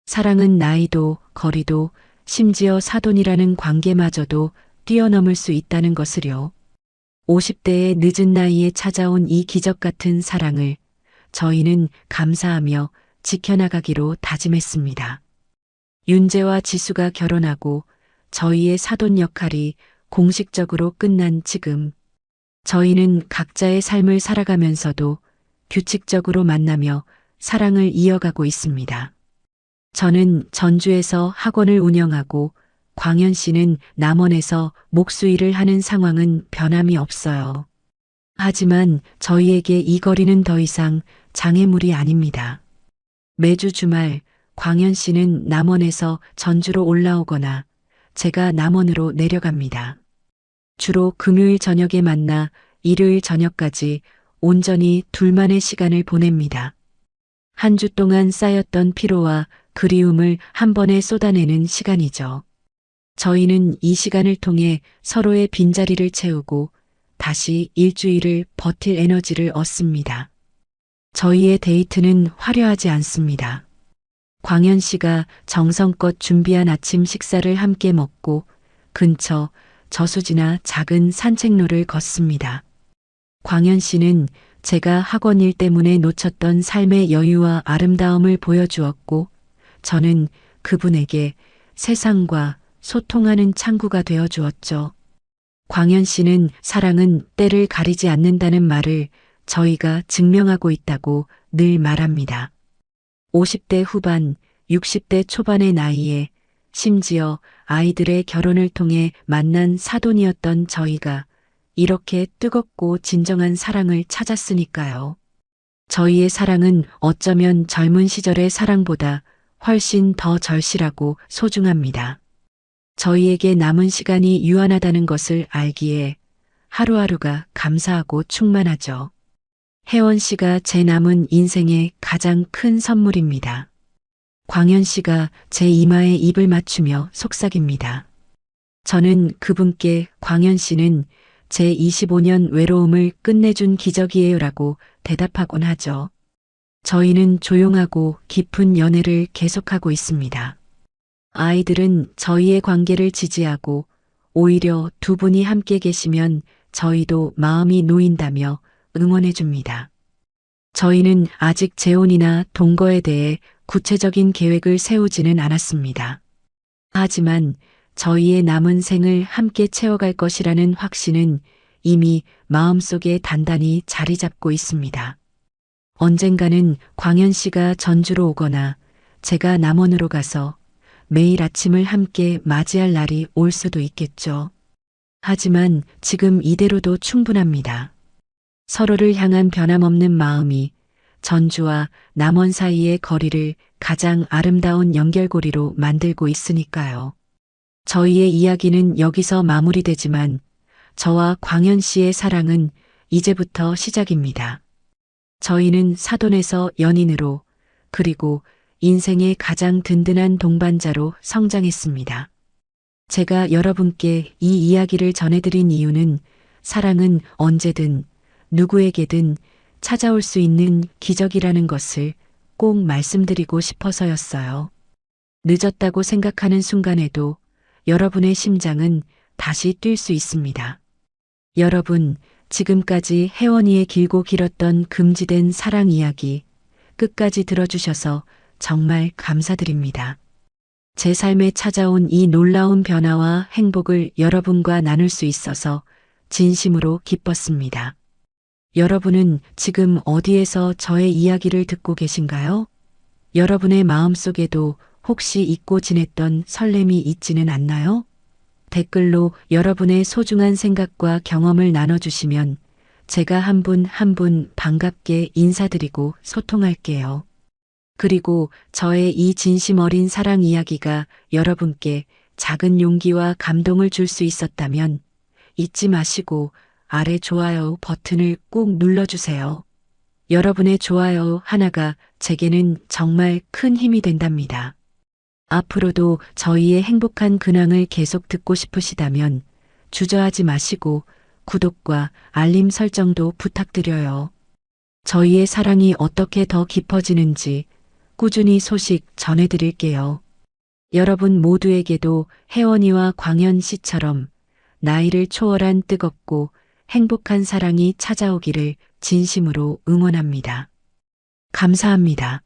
사랑은 나이도 거리도 심지어 사돈이라는 관계마저도 뛰어넘을 수 있다는 것을요. 50대의 늦은 나이에 찾아온 이 기적 같은 사랑을 저희는 감사하며 지켜나가기로 다짐했습니다. 윤재와 지수가 결혼하고 저희의 사돈 역할이 공식적으로 끝난 지금 저희는 각자의 삶을 살아가면서도 규칙적으로 만나며 사랑을 이어가고 있습니다. 저는 전주에서 학원을 운영하고 광현 씨는 남원에서 목수일을 하는 상황은 변함이 없어요. 하지만 저희에게 이 거리는 더 이상 장애물이 아닙니다. 매주 주말 광현 씨는 남원에서 전주로 올라오거나 제가 남원으로 내려갑니다. 주로 금요일 저녁에 만나 일요일 저녁까지 온전히 둘만의 시간을 보냅니다. 한 주 동안 쌓였던 피로와 그리움을 한 번에 쏟아내는 시간이죠. 저희는 이 시간을 통해 서로의 빈자리를 채우고 다시 일주일을 버틸 에너지를 얻습니다. 저희의 데이트는 화려하지 않습니다. 광현 씨가 정성껏 준비한 아침 식사를 함께 먹고 근처 저수지나 작은 산책로를 걷습니다. 광현 씨는 제가 학원 일 때문에 놓쳤던 삶의 여유와 아름다움을 보여주었고 저는 그분에게 세상과 소통하는 창구가 되어 주었죠. 광현 씨는 사랑은 때를 가리지 않는다는 말을 저희가 증명하고 있다고 늘 말합니다. 50대 후반, 60대 초반의 나이에 심지어 아이들의 결혼을 통해 만난 사돈이었던 저희가 이렇게 뜨겁고 진정한 사랑을 찾았으니까요. 저희의 사랑은 어쩌면 젊은 시절의 사랑보다 훨씬 더 절실하고 소중합니다. 저희에게 남은 시간이 유한하다는 것을 알기에 하루하루가 감사하고 충만하죠. 혜원 씨가 제 남은 인생의 가장 큰 선물입니다. 광현 씨가 제 이마에 입을 맞추며 속삭입니다. 저는 그분께 광현 씨는 제 25년 외로움을 끝내준 기적이에요라고 대답하곤 하죠. 저희는 조용하고 깊은 연애를 계속하고 있습니다. 아이들은 저희의 관계를 지지하고 오히려 두 분이 함께 계시면 저희도 마음이 놓인다며 응원해 줍니다. 저희는 아직 재혼이나 동거에 대해 구체적인 계획을 세우지는 않았습니다. 하지만 저희의 남은 생을 함께 채워갈 것이라는 확신은 이미 마음속에 단단히 자리 잡고 있습니다. 언젠가는 광현 씨가 전주로 오거나 제가 남원으로 가서 매일 아침을 함께 맞이할 날이 올 수도 있겠죠. 하지만 지금 이대로도 충분합니다. 서로를 향한 변함없는 마음이 전주와 남원 사이의 거리를 가장 아름다운 연결고리로 만들고 있으니까요. 저희의 이야기는 여기서 마무리되지만 저와 광현 씨의 사랑은 이제부터 시작입니다. 저희는 사돈에서 연인으로 그리고 인생의 가장 든든한 동반자로 성장했습니다. 제가 여러분께 이 이야기를 전해드린 이유는 사랑은 언제든 누구에게든 찾아올 수 있는 기적이라는 것을 꼭 말씀드리고 싶어서였어요. 늦었다고 생각하는 순간에도 여러분의 심장은 다시 뛸 수 있습니다. 여러분, 지금까지 혜원이의 길고 길었던 금지된 사랑 이야기 끝까지 들어주셔서 정말 감사드립니다. 제 삶에 찾아온 이 놀라운 변화와 행복을 여러분과 나눌 수 있어서 진심으로 기뻤습니다. 여러분은 지금 어디에서 저의 이야기를 듣고 계신가요? 여러분의 마음속에도 혹시 잊고 지냈던 설렘이 있지는 않나요? 댓글로 여러분의 소중한 생각과 경험을 나눠주시면 제가 한 분 한 분 반갑게 인사드리고 소통할게요. 그리고 저의 이 진심 어린 사랑 이야기가 여러분께 작은 용기와 감동을 줄 수 있었다면 잊지 마시고 아래 좋아요 버튼을 꼭 눌러주세요. 여러분의 좋아요 하나가 제게는 정말 큰 힘이 된답니다. 앞으로도 저희의 행복한 근황을 계속 듣고 싶으시다면 주저하지 마시고 구독과 알림 설정도 부탁드려요. 저희의 사랑이 어떻게 더 깊어지는지 꾸준히 소식 전해드릴게요. 여러분 모두에게도 혜원이와 광현 씨처럼 나이를 초월한 뜨겁고 행복한 사랑이 찾아오기를 진심으로 응원합니다. 감사합니다.